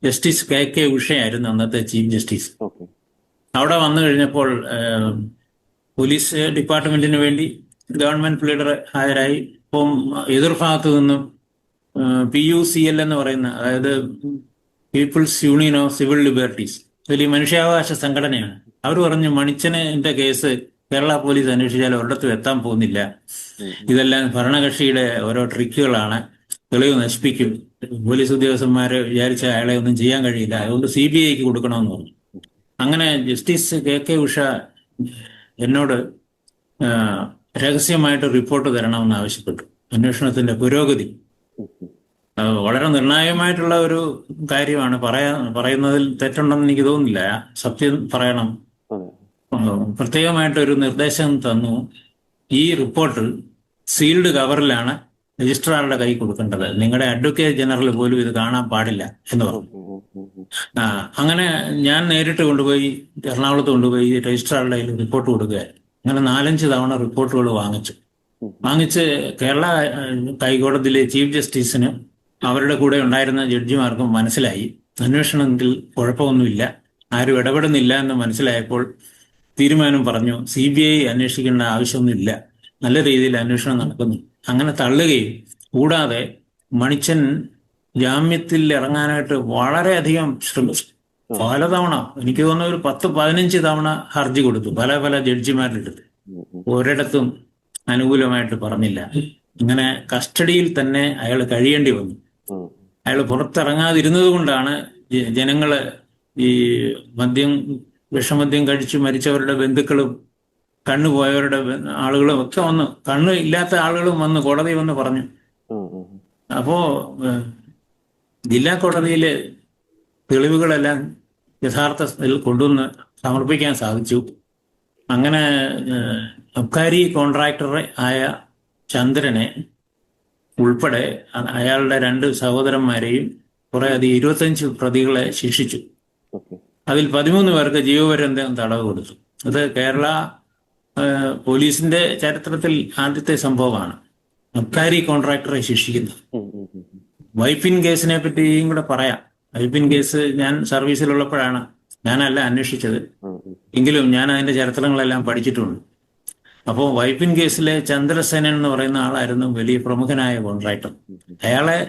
B: ജസ്റ്റിസ് KK ഉഷയായിരുന്നു അന്നത്തെ ചീഫ് ജസ്റ്റിസ്. അവിടെ വന്നു കഴിഞ്ഞപ്പോൾ പോലീസ് ഡിപ്പാർട്ട്മെന്റിന് വേണ്ടി ഗവൺമെന്റ് പ്ലീഡർ ഹാജരായി. ഇപ്പം എതിർഭാഗത്തു നിന്നും PUCL എന്ന് പറയുന്ന, അതായത് people's union of civil liberties, വലിയ മനുഷ്യാവകാശ സംഘടനയാണ്. അവർ പറഞ്ഞു, മണിച്ചന്റെ കേസ് കേരള പോലീസ് അന്വേഷിച്ചാൽ ഒരിടത്തും എത്താൻ പോകുന്നില്ല, ഇതെല്ലാം ഭരണകക്ഷിയുടെ ഓരോ ട്രിക്കുകളാണ്, തെളിവ് നശിപ്പിക്കും, പോലീസ് ഉദ്യോഗസ്ഥന്മാര് വിചാരിച്ച അയാളെ ഒന്നും ചെയ്യാൻ കഴിയില്ല, അതുകൊണ്ട് CBIക്ക് കൊടുക്കണമെന്ന് പറഞ്ഞു. അങ്ങനെ ജസ്റ്റിസ് KK ഉഷ എന്നോട് രഹസ്യമായിട്ട് റിപ്പോർട്ട് തരണമെന്ന് ആവശ്യപ്പെട്ടു. അന്വേഷണത്തിന്റെ പുരോഗതി വളരെ നിർണായകമായിട്ടുള്ള ഒരു കാര്യമാണ്. പറയുന്നതിൽ തെറ്റുണ്ടെന്ന് എനിക്ക് തോന്നുന്നില്ല. സത്യം പറയണം. പ്രത്യേകമായിട്ടൊരു നിർദ്ദേശം തന്നു. ഈ റിപ്പോർട്ട് സീൽഡ് കവറിലാണ് രജിസ്ട്രാറുടെ കൈ കൊടുക്കേണ്ടത്. നിങ്ങളുടെ അഡ്വക്കേറ്റ് ജനറൽ പോലും ഇത് കാണാൻ പാടില്ല എന്ന് പറഞ്ഞു. അങ്ങനെ ഞാൻ നേരിട്ട് കൊണ്ടുപോയി എറണാകുളത്ത് കൊണ്ടുപോയി രജിസ്ട്രാറുടെ കയ്യിൽ റിപ്പോർട്ട് കൊടുക്കുകയായിരുന്നു. അങ്ങനെ 4-5 തവണ റിപ്പോർട്ടുകൾ വാങ്ങിച്ച് കേരള ഹൈക്കോടതിയിലെ ചീഫ് ജസ്റ്റിസിന് അവരുടെ കൂടെ ഉണ്ടായിരുന്ന ജഡ്ജിമാർക്കും മനസ്സിലായി അന്വേഷണത്തിൽ കുഴപ്പമൊന്നുമില്ല, ആരും ഇടപെടുന്നില്ല എന്ന് മനസ്സിലായപ്പോൾ തീരുമാനം പറഞ്ഞു, CBI അന്വേഷിക്കേണ്ട ആവശ്യമൊന്നുമില്ല, നല്ല രീതിയിൽ അന്വേഷണം നടക്കുന്നു. അങ്ങനെ തള്ളുകയും, കൂടാതെ മണിച്ചൻ ജാമ്യത്തിൽ ഇറങ്ങാനായിട്ട് വളരെയധികം ശ്രമിച്ചു. പലതവണ, എനിക്ക് തോന്നുന്നു ഒരു 10-15 തവണ ഹർജി കൊടുത്തു, പല പല ജഡ്ജിമാരുടെ അടുത്ത്. ഒരിടത്തും അനുകൂലമായിട്ട് പറഞ്ഞില്ല. ഇങ്ങനെ കസ്റ്റഡിയിൽ തന്നെ അയാൾ കഴിയേണ്ടി വന്നു. അയാൾ പുറത്തിറങ്ങാതിരുന്നത് കൊണ്ടാണ് ജനങ്ങള്, ഈ വിഷമദ്യം കഴിച്ച് മരിച്ചവരുടെ ബന്ധുക്കളും കണ്ണുപോയവരുടെ ആളുകളും ഒക്കെ വന്ന്, കണ്ണ് ഇല്ലാത്ത ആളുകളും വന്ന് കോടതി വന്ന് പറഞ്ഞു. അപ്പോ ജില്ലാ കോടതിയിലെ തെളിവുകളെല്ലാം യഥാർത്ഥത്തിൽ കൊണ്ടുവന്ന് സമർപ്പിക്കാൻ സാധിച്ചു. അങ്ങനെ അബ്കാരി കോൺട്രാക്ടർ ആയ ചന്ദ്രനെ ഉൾപ്പെടെ അയാളുടെ 2 സഹോദരന്മാരെയും കുറെ അധികം 25 പ്രതികളെ ശിക്ഷിച്ചു. അതിൽ 13 പേർക്ക് ജീവപര്യന്തം തടവ് കൊടുത്തു. അത് കേരള പോലീസിന്റെ ചരിത്രത്തിൽ ആദ്യത്തെ സംഭവമാണ് അബ്കാരി കോൺട്രാക്ടറെ ശിക്ഷിക്കുന്നത്. വൈപ്പിൻ കേസിനെ പറ്റിയും കൂടെ പറയാം. വൈപ്പിൻ കേസ് ഞാൻ സർവീസിലുള്ളപ്പോഴാണ്, ഞാനല്ല അന്വേഷിച്ചത്, എങ്കിലും ഞാൻ അതിന്റെ ചരിത്രങ്ങളെല്ലാം പഠിച്ചിട്ടുണ്ട്. അപ്പോൾ വൈപ്പിൻ കേസിലെ ചന്ദ്രസേനൻ എന്ന് പറയുന്ന ആളായിരുന്നു വലിയ പ്രമുഖനായ കോൺട്രാക്ടർ. അയാളെ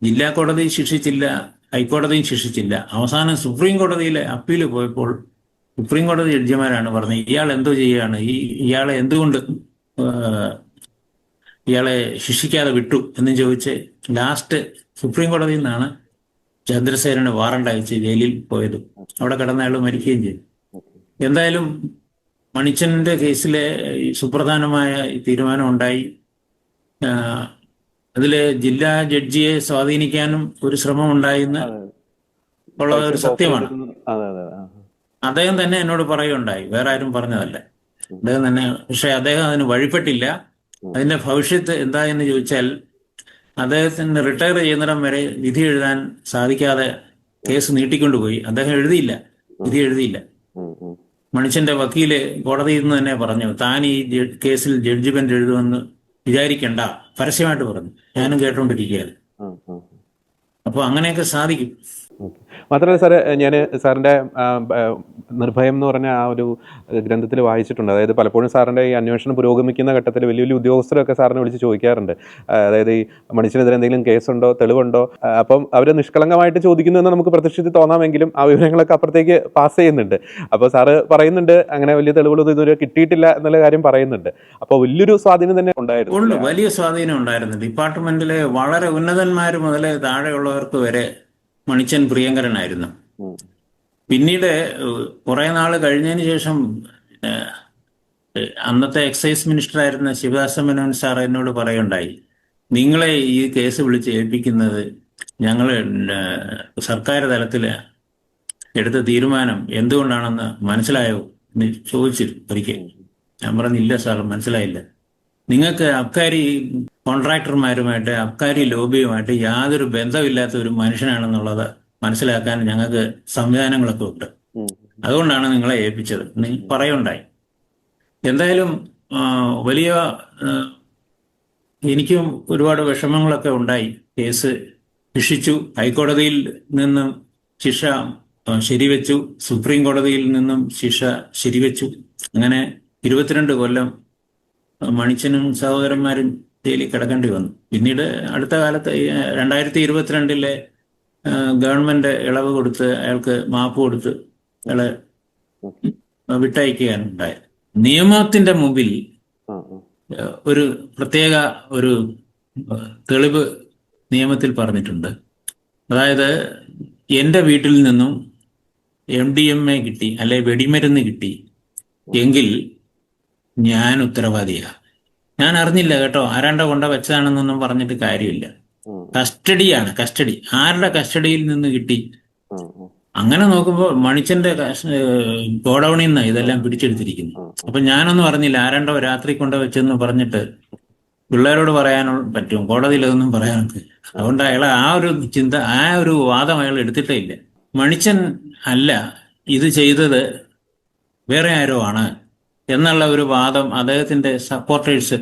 B: ജില്ലാ കോടതി ശിക്ഷിച്ചില്ല, ഹൈക്കോടതിയും ശിക്ഷിച്ചില്ല. അവസാനം സുപ്രീം കോടതിയിലെ അപ്പീല് പോയപ്പോൾ സുപ്രീം കോടതി ജഡ്ജിമാരാണ് പറഞ്ഞത്, ഇയാൾ എന്തോ ചെയ്യുകയാണ്, ഇയാളെ എന്തുകൊണ്ട് ഇയാളെ ശിക്ഷിക്കാതെ വിട്ടു എന്ന് ചോദിച്ച് ലാസ്റ്റ് സുപ്രീം കോടതിയിൽ നിന്നാണ് ചന്ദ്രസേനന് വാറണ്ട് അയച്ച് ജയിലിൽ പോയത്. അവിടെ കിടന്ന അയാൾ മരിക്കുകയും ചെയ്തു. എന്തായാലും മണിച്ചന്റെ കേസിലെ സുപ്രധാനമായ തീരുമാനം ഉണ്ടായി. അതില് ജില്ലാ ജഡ്ജിയെ സ്വാധീനിക്കാനും ഒരു ശ്രമം ഉണ്ടായിന്ന് ഉള്ള ഒരു സത്യമാണ്. അദ്ദേഹം തന്നെ എന്നോട് പറയുകയുണ്ടായി, വേറെ ആരും പറഞ്ഞതല്ല, അദ്ദേഹം തന്നെ. പക്ഷെ അദ്ദേഹം അതിന് വഴിപ്പെട്ടില്ല. അതിന്റെ ഭവിഷ്യത്ത് എന്താ എന്ന് ചോദിച്ചാൽ, അദ്ദേഹത്തിന് റിട്ടയർ ചെയ്യുന്നിടം വരെ വിധി എഴുതാൻ സാധിക്കാതെ കേസ് നീട്ടിക്കൊണ്ടുപോയി. അദ്ദേഹം എഴുതിയില്ല, വിധി എഴുതിയില്ല. മണിച്ചന്റെ വക്കീല് കോടതിയിൽ നിന്ന് തന്നെ പറഞ്ഞു, താൻ ഈ കേസിൽ ജഡ്ജിമെന്റ് എഴുതുമെന്ന് വിചാരിക്കണ്ട, പരസ്യമായിട്ട് പറഞ്ഞു. ഞാനും കേട്ടോണ്ടിരിക്കുകയാണ്. അപ്പൊ അങ്ങനെയൊക്കെ സാധിക്കും.
A: മാത്രമല്ല സാറ്, ഞാൻ സാറിൻ്റെ നിർഭയം എന്ന് പറഞ്ഞ ആ ഒരു ഗ്രന്ഥത്തിൽ വായിച്ചിട്ടുണ്ട്. അതായത് പലപ്പോഴും സാറിൻ്റെ ഈ അന്വേഷണം പുരോഗമിക്കുന്ന ഘട്ടത്തിൽ വലിയ വലിയ ഉദ്യോഗസ്ഥരൊക്കെ സാറിനെ വിളിച്ച് ചോദിക്കാറുണ്ട്, അതായത് ഈ മനുഷ്യനെതിരെ എന്തെങ്കിലും കേസുണ്ടോ, തെളിവുണ്ടോ. അപ്പം അവർ നിഷ്കളങ്കമായിട്ട് ചോദിക്കുന്നു എന്ന് നമുക്ക് പ്രത്യക്ഷത്തിൽ തോന്നാമെങ്കിലും ആ വിവരങ്ങളൊക്കെ അപ്പുറത്തേക്ക് പാസ് ചെയ്യുന്നുണ്ട്. അപ്പോൾ സാറ് പറയുന്നുണ്ട് അങ്ങനെ വലിയ തെളിവുകളൊന്നും ഇതുവരെ കിട്ടിയിട്ടില്ല എന്നുള്ള കാര്യം പറയുന്നുണ്ട്. അപ്പോൾ വലിയൊരു സ്വാധീനം തന്നെ ഉണ്ടായിരുന്നു.
B: വലിയ സ്വാധീനം ഉണ്ടായിരുന്നു. ഡിപ്പാർട്ട്മെന്റിലെ വളരെ ഉന്നതന്മാർ മുതൽ താഴെയുള്ളവർക്ക് വരെ മണിച്ചൻ പ്രിയങ്കരനായിരുന്നു. പിന്നീട് കുറെ നാള് കഴിഞ്ഞതിന് ശേഷം അന്നത്തെ എക്സൈസ് മിനിസ്റ്റർ ആയിരുന്ന ശിവദാസ മേനോൻ സാർ എന്നോട് പറയുണ്ടായി, നിങ്ങളെ ഈ കേസ് വിളിച്ച് ഏൽപ്പിക്കുന്നത് ഞങ്ങൾ സർക്കാർ തലത്തിൽ എടുത്ത തീരുമാനം എന്തുകൊണ്ടാണെന്ന് മനസ്സിലായോ എന്ന് ചോദിച്ചിരുന്നു ഒരിക്കൽ. ഞാൻ പറഞ്ഞില്ല സാർ, മനസ്സിലായില്ല. നിങ്ങൾക്ക് അബ്കാരി കോൺട്രാക്ടർമാരുമായിട്ട്, അബ്കാരി ലോബിയുമായിട്ട് യാതൊരു ബന്ധമില്ലാത്ത ഒരു മനുഷ്യനാണെന്നുള്ളത് മനസ്സിലാക്കാൻ ഞങ്ങൾക്ക് സംവിധാനങ്ങളൊക്കെ ഉണ്ട്, അതുകൊണ്ടാണ് നിങ്ങളെ ഏൽപ്പിച്ചത് പറയുണ്ടായി. എന്തായാലും വലിയ എനിക്കും ഒരുപാട് വിഷമങ്ങളൊക്കെ ഉണ്ടായി. കേസ് ശിക്ഷിച്ചു, ഹൈക്കോടതിയിൽ നിന്നും ശിക്ഷ ശരിവെച്ചു, സുപ്രീം കോടതിയിൽ നിന്നും ശിക്ഷ ശരിവെച്ചു. അങ്ങനെ 22 കൊല്ലം മണിച്ചനും സഹോദരന്മാരും ജയിലിൽ കിടക്കേണ്ടി വന്നു. പിന്നീട് അടുത്ത കാലത്ത് 2022 ഗവൺമെന്റ് ഇളവ് കൊടുത്ത് അയാൾക്ക് മാപ്പ് കൊടുത്ത് അയാളെ വിട്ടയക്കുകയാണ് ഉണ്ടായത്. നിയമത്തിന്റെ മുമ്പിൽ ഒരു പ്രത്യേക ഒരു തെളിവ് നിയമത്തിൽ പറഞ്ഞിട്ടുണ്ട്. അതായത് എന്റെ വീട്ടിൽ നിന്നും MDMA കിട്ടി, അല്ലെ വെടിമരുന്ന് കിട്ടി എങ്കിൽ ഞാൻ ഉത്തരവാദിയാണ്. ഞാൻ അറിഞ്ഞില്ല കേട്ടോ, ആരാണ്ട കൊണ്ട വെച്ചതാണെന്നൊന്നും പറഞ്ഞിട്ട് കാര്യമില്ല. കസ്റ്റഡിയാണ്, കസ്റ്റഡി. ആരുടെ കസ്റ്റഡിയിൽ നിന്ന് കിട്ടി? അങ്ങനെ നോക്കുമ്പോൾ മണിച്ചന്റെ ഗോഡൌണിൽ നിന്ന് ഇതെല്ലാം പിടിച്ചെടുത്തിരിക്കുന്നു. അപ്പൊ ഞാനൊന്നും അറിഞ്ഞില്ല, ആരാണ്ടോ രാത്രി കൊണ്ട വെച്ചെന്ന് പറഞ്ഞിട്ട് പിള്ളേരോട് പറയാനോ പറ്റും, കോടതിയിൽ അതൊന്നും പറയാനൊക്കെ. അതുകൊണ്ട് അയാൾ ആ ഒരു ചിന്ത, ആ ഒരു വാദം അയാൾ എടുത്തിട്ടേ ഇല്ല. മണിച്ചൻ അല്ല ഇത് ചെയ്തത്, വേറെ ആരോ ആണ് എന്നുള്ള ഒരു വാദം അദ്ദേഹത്തിന്റെ സപ്പോർട്ടേഴ്സ്,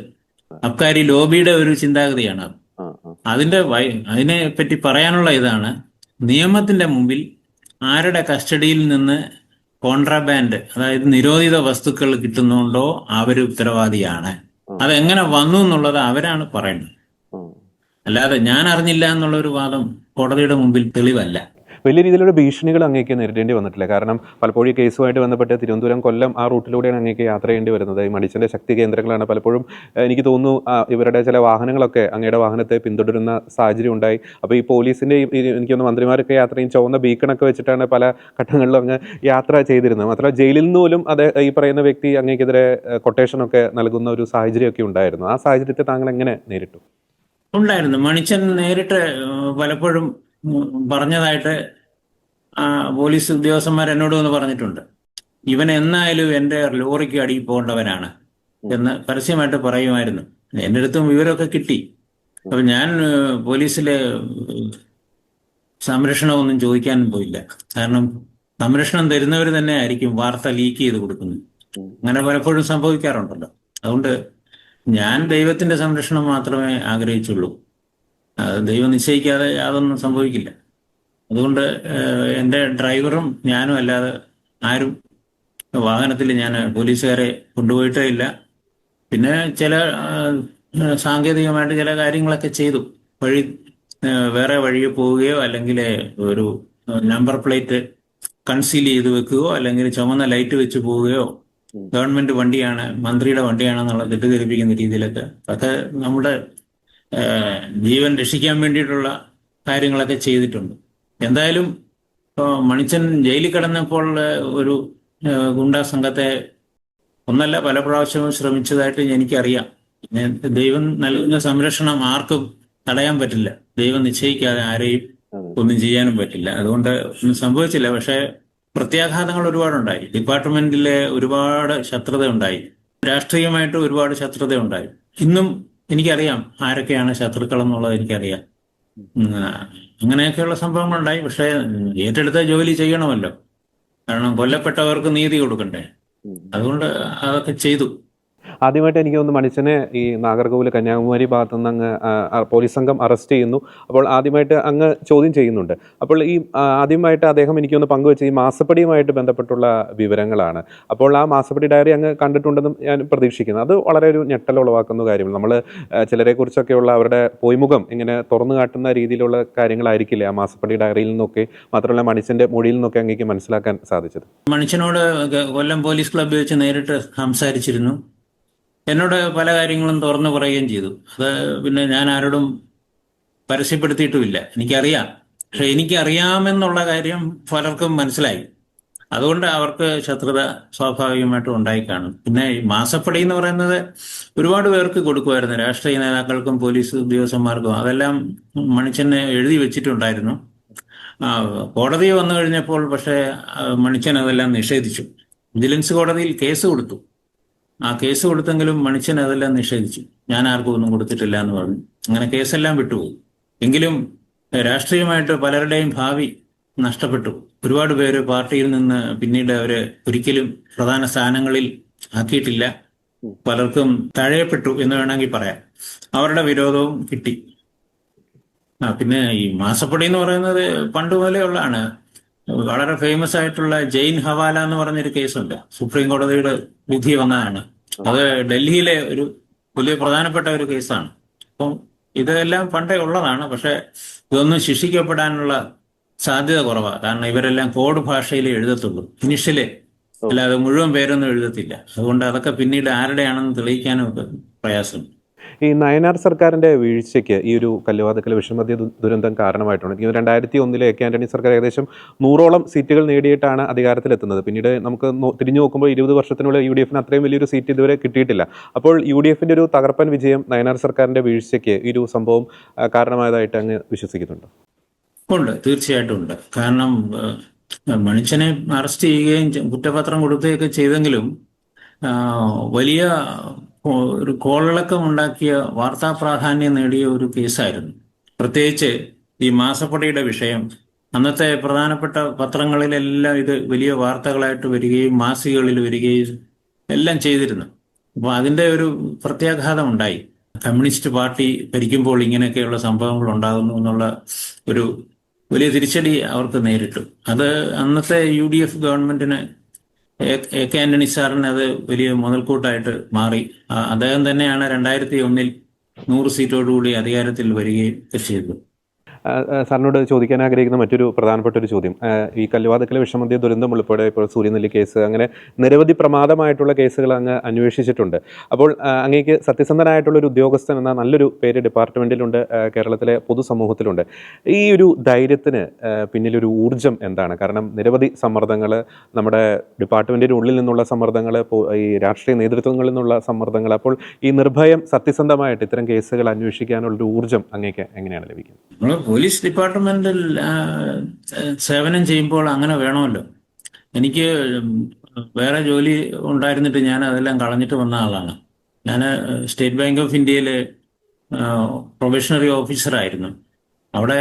B: അബ്കാരി ലോബിയുടെ ഒരു ചിന്താഗതിയാണ്. അതിനെ പറ്റി പറയാനുള്ള ഇതാണ്, നിയമത്തിന്റെ മുമ്പിൽ ആരുടെ കസ്റ്റഡിയിൽ നിന്ന് കോൺട്രാബാൻഡ്, അതായത് നിരോധിത വസ്തുക്കൾ കിട്ടുന്നുണ്ടോ അവർ ഉത്തരവാദിയാണ്. അതെങ്ങനെ വന്നു എന്നുള്ളത് അവരാണ് പറയുന്നത്. അല്ലാതെ ഞാൻ അറിഞ്ഞില്ല എന്നുള്ള ഒരു വാദം കോടതിയുടെ മുമ്പിൽ തെളിവല്ല.
A: വലിയ രീതിയിലുള്ള ഭീഷണികൾ അങ്ങേക്ക് നേരിടേണ്ടി വന്നിട്ടില്ല? കാരണം പലപ്പോഴും ഈ കേസുമായിട്ട് ബന്ധപ്പെട്ട് തിരുവനന്തപുരം, കൊല്ലം ആ റൂട്ടിലൂടെയാണ് അങ്ങേക്ക് യാത്ര ചെയ്യേണ്ടി വരുന്നത്. ഈ മണിച്ചൻ്റെ ശക്തി കേന്ദ്രങ്ങളാണ് പലപ്പോഴും. എനിക്ക് തോന്നുന്നു ഇവരുടെ ചില വാഹനങ്ങളൊക്കെ അങ്ങയുടെ വാഹനത്തെ പിന്തുടരുന്ന സാഹചര്യം ഉണ്ടായി. അപ്പോൾ ഈ പോലീസിൻ്റെ എനിക്ക് തോന്നുന്നു മന്ത്രിമാരൊക്കെ യാത്രയും ചുവന്ന ബീക്കണൊക്കെ വെച്ചിട്ടാണ് പല ഘട്ടങ്ങളിലും അങ്ങ് യാത്ര ചെയ്തിരുന്നത്. മാത്രമല്ല ജയിലിൽ നിന്ന് പോലും അത് ഈ പറയുന്ന വ്യക്തി അങ്ങേക്കെതിരെ കൊട്ടേഷനൊക്കെ നൽകുന്ന ഒരു സാഹചര്യമൊക്കെ ഉണ്ടായിരുന്നു. ആ സാഹചര്യത്തെ താങ്കൾ എങ്ങനെ നേരിട്ടു?
B: ഉണ്ടായിരുന്നു. മണിച്ചൻ നേരിട്ട് പലപ്പോഴും പറഞ്ഞതായിട്ട് പോലീസ് ഉദ്യോഗസ്ഥന്മാർ എന്നോട് വന്ന് പറഞ്ഞിട്ടുണ്ട്. ഇവൻ എന്നായാലും എൻ്റെ ലോറിക്ക് അടിയിൽ പോകേണ്ടവനാണ് എന്ന് പരസ്യമായിട്ട് പറയുമായിരുന്നു. എൻ്റെ അടുത്തും വിവരമൊക്കെ കിട്ടി. അപ്പൊ ഞാൻ പോലീസിലെ സംരക്ഷണമൊന്നും ചോദിക്കാൻ പോയില്ല. കാരണം സംരക്ഷണം തരുന്നവർ തന്നെ ആയിരിക്കും വാർത്ത ലീക്ക് ചെയ്ത് കൊടുക്കുന്നത്. അങ്ങനെ പലപ്പോഴും സംഭവിക്കാറുണ്ടല്ലോ. അതുകൊണ്ട് ഞാൻ ദൈവത്തിന്റെ സംരക്ഷണം മാത്രമേ ആഗ്രഹിച്ചുള്ളൂ. ദൈവം നിശ്ചയിക്കാതെ യാതൊന്നും സംഭവിക്കില്ല. അതുകൊണ്ട് എൻ്റെ ഡ്രൈവറും ഞാനും അല്ലാതെ ആരും വാഹനത്തിൽ ഞാൻ പോലീസുകാരെ കൊണ്ടുപോയിട്ടേ ഇല്ല. പിന്നെ ചില സാങ്കേതികമായിട്ട് ചില കാര്യങ്ങളൊക്കെ ചെയ്തു. വേറെ വഴിയെ പോവുകയോ അല്ലെങ്കിൽ ഒരു നമ്പർ പ്ലേറ്റ് കൺസീൽ ചെയ്ത് വെക്കുകയോ അല്ലെങ്കിൽ ചുമന്ന ലൈറ്റ് വെച്ച് പോവുകയോ, ഗവൺമെന്റ് വണ്ടിയാണ്, മന്ത്രിയുടെ വണ്ടിയാണെന്നുള്ള തെറ്റിദ്ധരിപ്പിക്കുന്ന രീതിയിലൊക്കെ അതൊക്കെ നമ്മുടെ ജീവൻ രക്ഷിക്കാൻ വേണ്ടിയിട്ടുള്ള കാര്യങ്ങളൊക്കെ ചെയ്തിട്ടുണ്ട്. എന്തായാലും മണിച്ചൻ ജയിലിൽ കിടന്നപ്പോൾ ഒരു ഗുണ്ടാ സംഘത്തെ ഒന്നല്ല പല പ്രാവശ്യവും ശ്രമിച്ചതായിട്ട് എനിക്കറിയാം. പിന്നെ ദൈവം നൽകുന്ന സംരക്ഷണം ആർക്കും തടയാൻ പറ്റില്ല. ദൈവം നിശ്ചയിക്കാതെ ആരെയും ഒന്നും ചെയ്യാനും പറ്റില്ല. അതുകൊണ്ട് ഒന്നും സംഭവിച്ചില്ല. പക്ഷേ പ്രത്യാഘാതങ്ങൾ ഒരുപാടുണ്ടായി. ഡിപ്പാർട്ട്മെന്റിലെ ഒരുപാട് ശത്രുത ഉണ്ടായി. രാഷ്ട്രീയമായിട്ട് ഒരുപാട് ശത്രുത ഉണ്ടായി. ഇന്നും എനിക്കറിയാം ആരൊക്കെയാണ് ശത്രുക്കൾ എന്നുള്ളത് എനിക്കറിയാം. അങ്ങനെയൊക്കെയുള്ള സംഭവങ്ങളുണ്ടായി. പക്ഷേ ഏറ്റെടുത്ത ജോലി ചെയ്യണമല്ലോ. കാരണം കൊല്ലപ്പെട്ടവർക്ക് നീതി കൊടുക്കണ്ടേ. അതുകൊണ്ട് അതൊക്കെ ചെയ്തു.
A: ആദ്യമായിട്ട് എനിക്ക് തോന്നുന്നു മണിച്ചനെ ഈ നാഗർകോവിൽ കന്യാകുമാരി ഭാഗത്തു നിന്ന് അങ്ങ് പോലീസ് സംഘം അറസ്റ്റ് ചെയ്യുന്നു. അപ്പോൾ ആദ്യമായിട്ട് അങ്ങ് ചോദ്യം ചെയ്യുന്നുണ്ട്. അപ്പോൾ ഈ ആദ്യമായിട്ട് അദ്ദേഹം എനിക്കൊന്ന് പങ്കുവെച്ച ഈ മാസപ്പടിയുമായിട്ട് ബന്ധപ്പെട്ടുള്ള വിവരങ്ങളാണ്. അപ്പോൾ ആ മാസപ്പടി ഡയറി അങ്ങ് കണ്ടിട്ടുണ്ടെന്നും ഞാൻ പ്രതീക്ഷിക്കുന്നു. അത് വളരെ ഒരു ഞെട്ടൽ ഉളവാക്കുന്ന കാര്യമാണ്. നമ്മൾ ചിലരെ കുറിച്ചൊക്കെയുള്ള അവരുടെ പൊയ്മുഖം ഇങ്ങനെ തുറന്നു കാട്ടുന്ന രീതിയിലുള്ള കാര്യങ്ങളായിരിക്കില്ലേ ആ മാസപ്പടി ഡയറിയിൽ നിന്നൊക്കെ, മാത്രമല്ല മണിച്ചൻ്റെ മൊഴിയിൽ നിന്നൊക്കെ അങ്ങേക്ക് മനസ്സിലാക്കാൻ സാധിച്ചത്?
B: മണിച്ചനോട് കൊല്ലം പോലീസ് ക്ലബ്ബിൽ വെച്ച് നേരിട്ട് സംസാരിച്ചിരുന്നു. എന്നോട് പല കാര്യങ്ങളും തുറന്നു പറയുകയും ചെയ്തു. അത് പിന്നെ ഞാൻ ആരോടും പരസ്യപ്പെടുത്തിയിട്ടുമില്ല. എനിക്കറിയാം. പക്ഷെ എനിക്കറിയാമെന്നുള്ള കാര്യം പലർക്കും മനസ്സിലായി. അതുകൊണ്ട് അവർക്ക് ശത്രുത സ്വാഭാവികമായിട്ടും ഉണ്ടായി കാണും. പിന്നെ ഈ മാസപ്പടി എന്ന് പറയുന്നത് ഒരുപാട് പേർക്ക് കൊടുക്കുമായിരുന്നു, രാഷ്ട്രീയ നേതാക്കൾക്കും പോലീസ് ഉദ്യോഗസ്ഥന്മാർക്കും. അതെല്ലാം മണിച്ചനെ എഴുതി വെച്ചിട്ടുണ്ടായിരുന്നു. കോടതി വന്നു കഴിഞ്ഞപ്പോൾ പക്ഷേ മണിച്ചൻ അതെല്ലാം നിഷേധിച്ചു. വിജിലൻസ് കോടതിയിൽ കേസ് കൊടുത്തു. ആ കേസ് കൊടുത്തെങ്കിലും മണിച്ചൻ അതെല്ലാം നിഷേധിച്ചു. ഞാൻ ആർക്കും ഒന്നും കൊടുത്തിട്ടില്ല എന്ന് പറഞ്ഞു. അങ്ങനെ കേസെല്ലാം വിട്ടുപോയി. എങ്കിലും രാഷ്ട്രീയമായിട്ട് പലരുടെയും ഭാവി നഷ്ടപ്പെട്ടു. ഒരുപാട് പേര് പാർട്ടിയിൽ നിന്ന് പിന്നീട് അവര് ഒരിക്കലും പ്രധാന സ്ഥാനങ്ങളിൽ ആക്കിയിട്ടില്ല. പലർക്കും തഴയപ്പെട്ടു എന്ന് വേണമെങ്കിൽ പറയാം. അവരുടെ വിരോധവും കിട്ടി. പിന്നെ ഈ മാസപ്പടി എന്ന് പറയുന്നത് പണ്ട് മുതലേ വളരെ ഫേമസ് ആയിട്ടുള്ള ജെയിൻ ഹവാല എന്ന് പറഞ്ഞൊരു കേസുണ്ട്. സുപ്രീം കോടതിയുടെ വിധി വന്നതാണ്. അത് ഡൽഹിയിലെ ഒരു വലിയ പ്രധാനപ്പെട്ട ഒരു കേസാണ്. അപ്പം ഇതെല്ലാം പണ്ടേ ഉള്ളതാണ്. പക്ഷെ ഇതൊന്നും ശിക്ഷിക്കപ്പെടാനുള്ള സാധ്യത കുറവാണ്. കാരണം ഇവരെല്ലാം കോഡ് ഭാഷയിലേ എഴുതത്തുള്ളൂ, ഇനിഷ്യലേ, അല്ലാതെ മുഴുവൻ പേരൊന്നും എഴുതത്തില്ല. അതുകൊണ്ട് അതൊക്കെ പിന്നീട് ആരുടെയാണെന്ന് തെളിയിക്കാനും ഒക്കെ പ്രയാസമുണ്ട്.
A: ഈ നയനാർ സർക്കാരിൻ്റെ വീഴ്ചയ്ക്ക് ഈ ഒരു കല്ലുവാതുക്കൽ വിഷമദ്യ ദുരന്തം കാരണമായിട്ടുണ്ട്. 2001 കെ ആന്റണി സർക്കാർ ഏകദേശം 100ഓളം സീറ്റുകൾ നേടിയിട്ടാണ് അധികാരത്തിലെത്തുന്നത്. പിന്നീട് നമുക്ക് തിരിഞ്ഞു നോക്കുമ്പോൾ 20 വർഷത്തിനുള്ളിൽ UDF അത്രയും വലിയൊരു സീറ്റ് ഇതുവരെ കിട്ടിയിട്ടില്ല. അപ്പോൾ UDF ഒരു തകർപ്പൻ വിജയം നയനാർ സർക്കാരിൻ്റെ വീഴ്ചയ്ക്ക് ഈ ഒരു സംഭവം കാരണമായതായിട്ട് അങ്ങ് വിശ്വസിക്കുന്നുണ്ടോ?
B: ഉണ്ട്, തീർച്ചയായിട്ടും ഉണ്ട്. കാരണം മണിച്ചനെ അറസ്റ്റ് ചെയ്യുകയും കുറ്റപത്രം കൊടുക്കുകയൊക്കെ ചെയ്തെങ്കിലും വലിയ ഒരു കോളിളക്കം ഉണ്ടാക്കിയ, വാർത്താ പ്രാധാന്യം നേടിയ ഒരു കേസായിരുന്നു. പ്രത്യേകിച്ച് ഈ മാസപ്പടിയുടെ വിഷയം അന്നത്തെ പ്രധാനപ്പെട്ട പത്രങ്ങളിലെല്ലാം ഇത് വലിയ വാർത്തകളായിട്ട് വരികയും മാസികകളിൽ വരികയും എല്ലാം ചെയ്തിരുന്നു. അപ്പോൾ അതിൻ്റെ ഒരു പ്രത്യാഘാതം ഉണ്ടായി. കമ്മ്യൂണിസ്റ്റ് പാർട്ടി ഭരിക്കുമ്പോൾ ഇങ്ങനെയൊക്കെയുള്ള സംഭവങ്ങൾ ഉണ്ടാകുന്നു എന്നുള്ള ഒരു വലിയ തിരിച്ചടി അവർക്ക് നേരിട്ടു. അത് അന്നത്തെ UDF ഗവൺമെന്റിന്, AK ആന്റണി സാറിന് അത് വലിയ മുതൽക്കൂട്ടായിട്ട് മാറി. അദ്ദേഹം തന്നെയാണ് 2001 100 സീറ്റോടുകൂടി അധികാരത്തിൽ വരികയും ചെയ്തത്.
A: സാറിനോട് ചോദിക്കാൻ ആഗ്രഹിക്കുന്ന മറ്റൊരു പ്രധാനപ്പെട്ട ഒരു ചോദ്യം, ഈ കല്ലുവാതുക്കലെ വിഷമദ്യ ദുരന്തം ഉൾപ്പെടെ ഇപ്പോൾ സൂര്യനെല്ലി കേസ്, അങ്ങനെ നിരവധി പ്രമാദമായിട്ടുള്ള കേസുകൾ അങ്ങ് അന്വേഷിച്ചിട്ടുണ്ട്. അപ്പോൾ അങ്ങേക്ക് സത്യസന്ധനായിട്ടുള്ള ഒരു ഉദ്യോഗസ്ഥൻ എന്ന നല്ലൊരു പേര് ഡിപ്പാർട്ട്മെൻറ്റിലുണ്ട്, കേരളത്തിലെ പൊതുസമൂഹത്തിലുണ്ട്. ഈ ഒരു ധൈര്യത്തിന് പിന്നിലൊരു ഊർജ്ജം എന്താണ്? കാരണം നിരവധി സമ്മർദ്ദങ്ങൾ, നമ്മുടെ ഡിപ്പാർട്ട്മെൻറ്റിൻ്റെ ഉള്ളിൽ നിന്നുള്ള സമ്മർദ്ദങ്ങൾ, ഈ രാഷ്ട്രീയ നേതൃത്വങ്ങളിൽ നിന്നുള്ള സമ്മർദ്ദങ്ങൾ, അപ്പോൾ ഈ നിർഭയം സത്യസന്ധമായിട്ട് ഇത്തരം കേസുകൾ അന്വേഷിക്കാനുള്ളൊരു ഊർജ്ജം അങ്ങേക്ക് എങ്ങനെയാണ് ലഭിക്കുന്നത്?
B: പോലീസ് ഡിപ്പാർട്ട്മെന്റിൽ സേവനം ചെയ്യുമ്പോൾ അങ്ങനെ വേണമല്ലോ. എനിക്ക് വേറെ ജോലി ഉണ്ടായിരുന്നിട്ട് ഞാൻ അതെല്ലാം കളഞ്ഞിട്ട് വന്ന ആളാണ്. ഞാൻ സ്റ്റേറ്റ് ബാങ്ക് ഓഫ് ഇന്ത്യയിലെ പ്രൊബേഷണറി ഓഫീസറായിരുന്നു. അവിടെ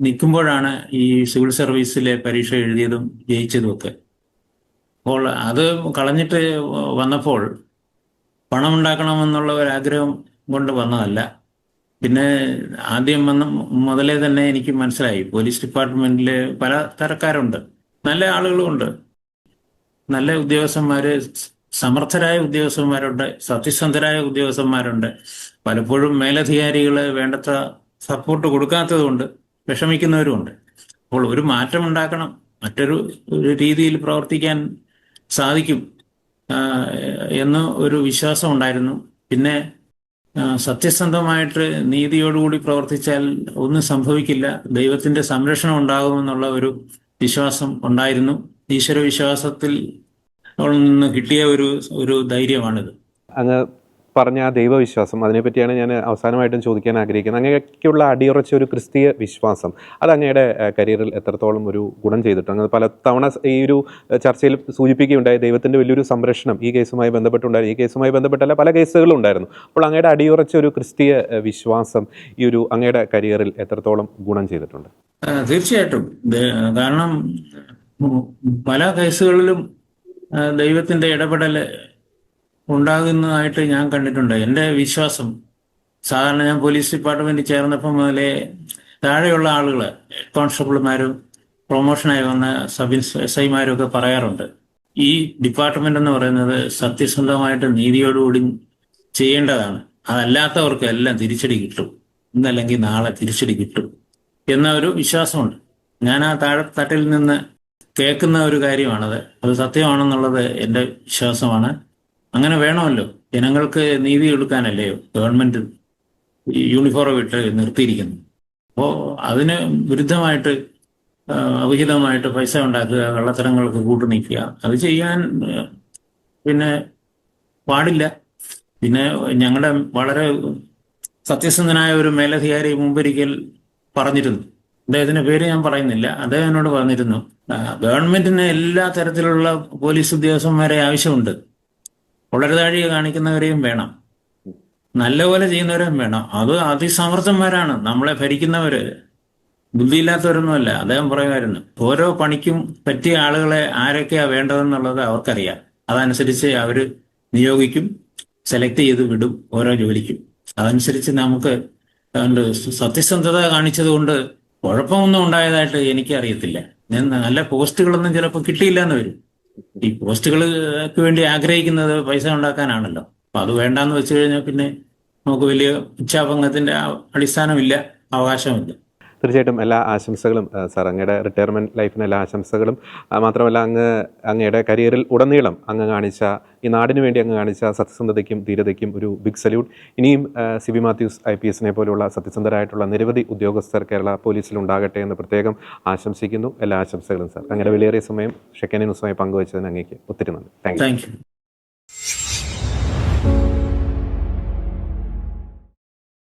B: നിൽക്കുമ്പോഴാണ് ഈ സിവിൽ സർവീസിലെ പരീക്ഷ എഴുതിയതും ജയിച്ചതുമൊക്കെ. അപ്പോൾ അത് കളഞ്ഞിട്ട് വന്നപ്പോൾ പണമുണ്ടാക്കണമെന്നുള്ള ഒരാഗ്രഹം കൊണ്ട് വന്നതല്ല. പിന്നെ ആദ്യം വന്ന മുതലേ തന്നെ എനിക്ക് മനസ്സിലായി പോലീസ് ഡിപ്പാർട്ട്മെന്റിൽ പല തരക്കാരുണ്ട്, നല്ല ആളുകളുമുണ്ട്, നല്ല ഉദ്യോഗസ്ഥന്മാര്, സമർത്ഥരായ ഉദ്യോഗസ്ഥന്മാരുണ്ട്, സത്യസന്ധരായ ഉദ്യോഗസ്ഥന്മാരുണ്ട്. പലപ്പോഴും മേലധികാരികള് വേണ്ടത്ര സപ്പോർട്ട് കൊടുക്കാത്തത് കൊണ്ട് വിഷമിക്കുന്നവരുമുണ്ട്. അപ്പോൾ ഒരു മാറ്റം ഉണ്ടാക്കണം, മറ്റൊരു രീതിയിൽ പ്രവർത്തിക്കാൻ സാധിക്കും എന്ന് ഒരു വിശ്വാസം ഉണ്ടായിരുന്നു. പിന്നെ സത്യസന്ധമായിട്ട് നീതിയോടുകൂടി പ്രവർത്തിച്ചാൽ ഒന്നും സംഭവിക്കില്ല, ദൈവത്തിന്റെ സംരക്ഷണം ഉണ്ടാകുമെന്നുള്ള ഒരു വിശ്വാസം ഉണ്ടായിരുന്നു. ഈശ്വര വിശ്വാസത്തിൽ നിന്ന് കിട്ടിയ ഒരു ധൈര്യമാണിത്.
A: അങ്ങ് പറഞ്ഞ ആ ദൈവവിശ്വാസം, അതിനെപ്പറ്റിയാണ് ഞാൻ അവസാനമായിട്ടും ചോദിക്കാൻ ആഗ്രഹിക്കുന്നത്. അങ്ങനെയൊക്കെയുള്ള അടിയുറച്ച ഒരു ക്രിസ്തീയ വിശ്വാസം, അത് അങ്ങയുടെ കരിയറിൽ എത്രത്തോളം ഒരു ഗുണം ചെയ്തിട്ടുണ്ട്? അങ്ങ് പല തവണ ഈ ഒരു ചർച്ചയിൽ സൂചിപ്പിക്കുകയുണ്ടായി, ദൈവത്തിൻ്റെ വലിയൊരു സംരക്ഷണം ഈ കേസുമായി ബന്ധപ്പെട്ടുണ്ടായിരുന്നു. ഈ കേസുമായി ബന്ധപ്പെട്ടല്ല, പല കേസുകളും ഉണ്ടായിരുന്നു. അപ്പോൾ അങ്ങയുടെ അടിയുറച്ച ഒരു ക്രിസ്തീയ വിശ്വാസം ഈ ഒരു അങ്ങയുടെ കരിയറിൽ എത്രത്തോളം ഗുണം ചെയ്തിട്ടുണ്ട്?
B: തീർച്ചയായിട്ടും. കാരണം പല കേസുകളിലും ദൈവത്തിന്റെ ഇടപെടൽ ഉണ്ടാകുന്നതായിട്ട് ഞാൻ കണ്ടിട്ടുണ്ട്. എൻ്റെ വിശ്വാസം, സാധാരണ ഞാൻ പോലീസ് ഡിപ്പാർട്ട്മെന്റിൽ ചേർന്നപ്പോൾ മുതലേ താഴെയുള്ള ആളുകൾ, കോൺസ്റ്റബിൾമാരും പ്രൊമോഷനായി വന്ന സബ് SIമാരും ഒക്കെ പറയാറുണ്ട്, ഈ ഡിപ്പാർട്ട്മെന്റ് എന്ന് പറയുന്നത് സത്യസന്ധമായിട്ട് നീതിയോടുകൂടി ചെയ്യേണ്ടതാണ്, അതല്ലാത്തവർക്ക് എല്ലാം തിരിച്ചടി കിട്ടും, ഇന്നല്ലെങ്കിൽ നാളെ തിരിച്ചടി കിട്ടും എന്ന ഒരു വിശ്വാസമുണ്ട്. ഞാൻ ആ താഴെത്തട്ടിൽ നിന്ന് കേൾക്കുന്ന ഒരു കാര്യമാണത്. അത് സത്യമാണെന്നുള്ളത് എൻ്റെ വിശ്വാസമാണ്. അങ്ങനെ വേണമല്ലോ, ജനങ്ങൾക്ക് നീതി കൊടുക്കാനല്ലേ ഗവൺമെന്റ് യൂണിഫോം ഇട്ട് നിർത്തിയിരിക്കുന്നു. അപ്പോൾ അതിന് വിരുദ്ധമായിട്ട് അവിഹിതമായിട്ട് പൈസ ഉണ്ടാക്കുക, കള്ളത്തരങ്ങൾക്ക് കൂട്ടുനിൽക്കുക, അത് ചെയ്യാൻ പിന്നെ പാടില്ല. പിന്നെ ഞങ്ങളുടെ വളരെ സത്യസന്ധനായ ഒരു മേലധികാരി മുമ്പൊരിക്കൽ പറഞ്ഞിരുന്നു, അദ്ദേഹത്തിന്റെ പേര് ഞാൻ പറയുന്നില്ല, അദ്ദേഹം എന്നോട് പറഞ്ഞിരുന്നു, ഗവൺമെന്റിന് എല്ലാ തരത്തിലുള്ള പോലീസ് ഉദ്യോഗസ്ഥന്മാരെ ആവശ്യമുണ്ട്, വളരെ താഴെ കാണിക്കുന്നവരെയും വേണം, നല്ലപോലെ ചെയ്യുന്നവരെയും വേണം. അത് അതിസമർത്ഥന്മാരാണ് നമ്മളെ ഭരിക്കുന്നവര്, ബുദ്ധിയില്ലാത്തവരൊന്നുമല്ല. അദ്ദേഹം പറയുമായിരുന്നു, ഓരോ പണിക്കും പറ്റിയ ആളുകളെ ആരൊക്കെയാ വേണ്ടതെന്നുള്ളത് അവർക്കറിയാം, അതനുസരിച്ച് അവര് നിയോഗിക്കും, സെലക്ട് ചെയ്ത് വിടും ഓരോ ജോലിക്കും. അതനുസരിച്ച് നമുക്ക് സത്യസന്ധത കാണിച്ചത് കൊണ്ട് കുഴപ്പമൊന്നും ഉണ്ടായതായിട്ട് എനിക്കറിയത്തില്ല. നല്ല പോസ്റ്റുകളൊന്നും ചിലപ്പോൾ കിട്ടിയില്ല എന്ന് വരും. ഈ പോസ്റ്റുകൾക്ക് വേണ്ടി ആഗ്രഹിക്കുന്നത് പൈസ ഉണ്ടാക്കാനാണല്ലോ. അപ്പൊ അത് വേണ്ടാന്ന് വെച്ച് കഴിഞ്ഞാൽ പിന്നെ നമുക്ക് വലിയ ഇച്ഛാഭംഗത്തിന്റെ അടിസ്ഥാനമില്ല, അവകാശമില്ല.
A: തീർച്ചയായിട്ടും എല്ലാ ആശംസകളും സാർ, അങ്ങയുടെ റിട്ടയർമെൻറ്റ് ലൈഫിന് എല്ലാ ആശംസകളും. മാത്രമല്ല അങ്ങയുടെ കരിയറിൽ ഉടനീളം അങ്ങ് കാണിച്ച, ഈ നാടിന് വേണ്ടി അങ്ങ് കാണിച്ച സത്യസന്ധതയ്ക്കും ധീരതയ്ക്കും ഒരു ബിഗ് സല്യൂട്ട്. ഇനിയും CB മാത്യൂസ് IPSനെ പോലെയുള്ള സത്യസന്ധരായിട്ടുള്ള നിരവധി ഉദ്യോഗസ്ഥർ കേരള പോലീസിൽ ഉണ്ടാകട്ടെ എന്ന് പ്രത്യേകം ആശംസിക്കുന്നു. എല്ലാ ആശംസകളും സാർ. അങ്ങയുടെ വിലയേറിയ സമയം ഷെക്കനെ ന്യൂസുമായി പങ്കുവച്ചതിന് അങ്ങേക്ക് ഒത്തിരി നന്ദി. Thank you.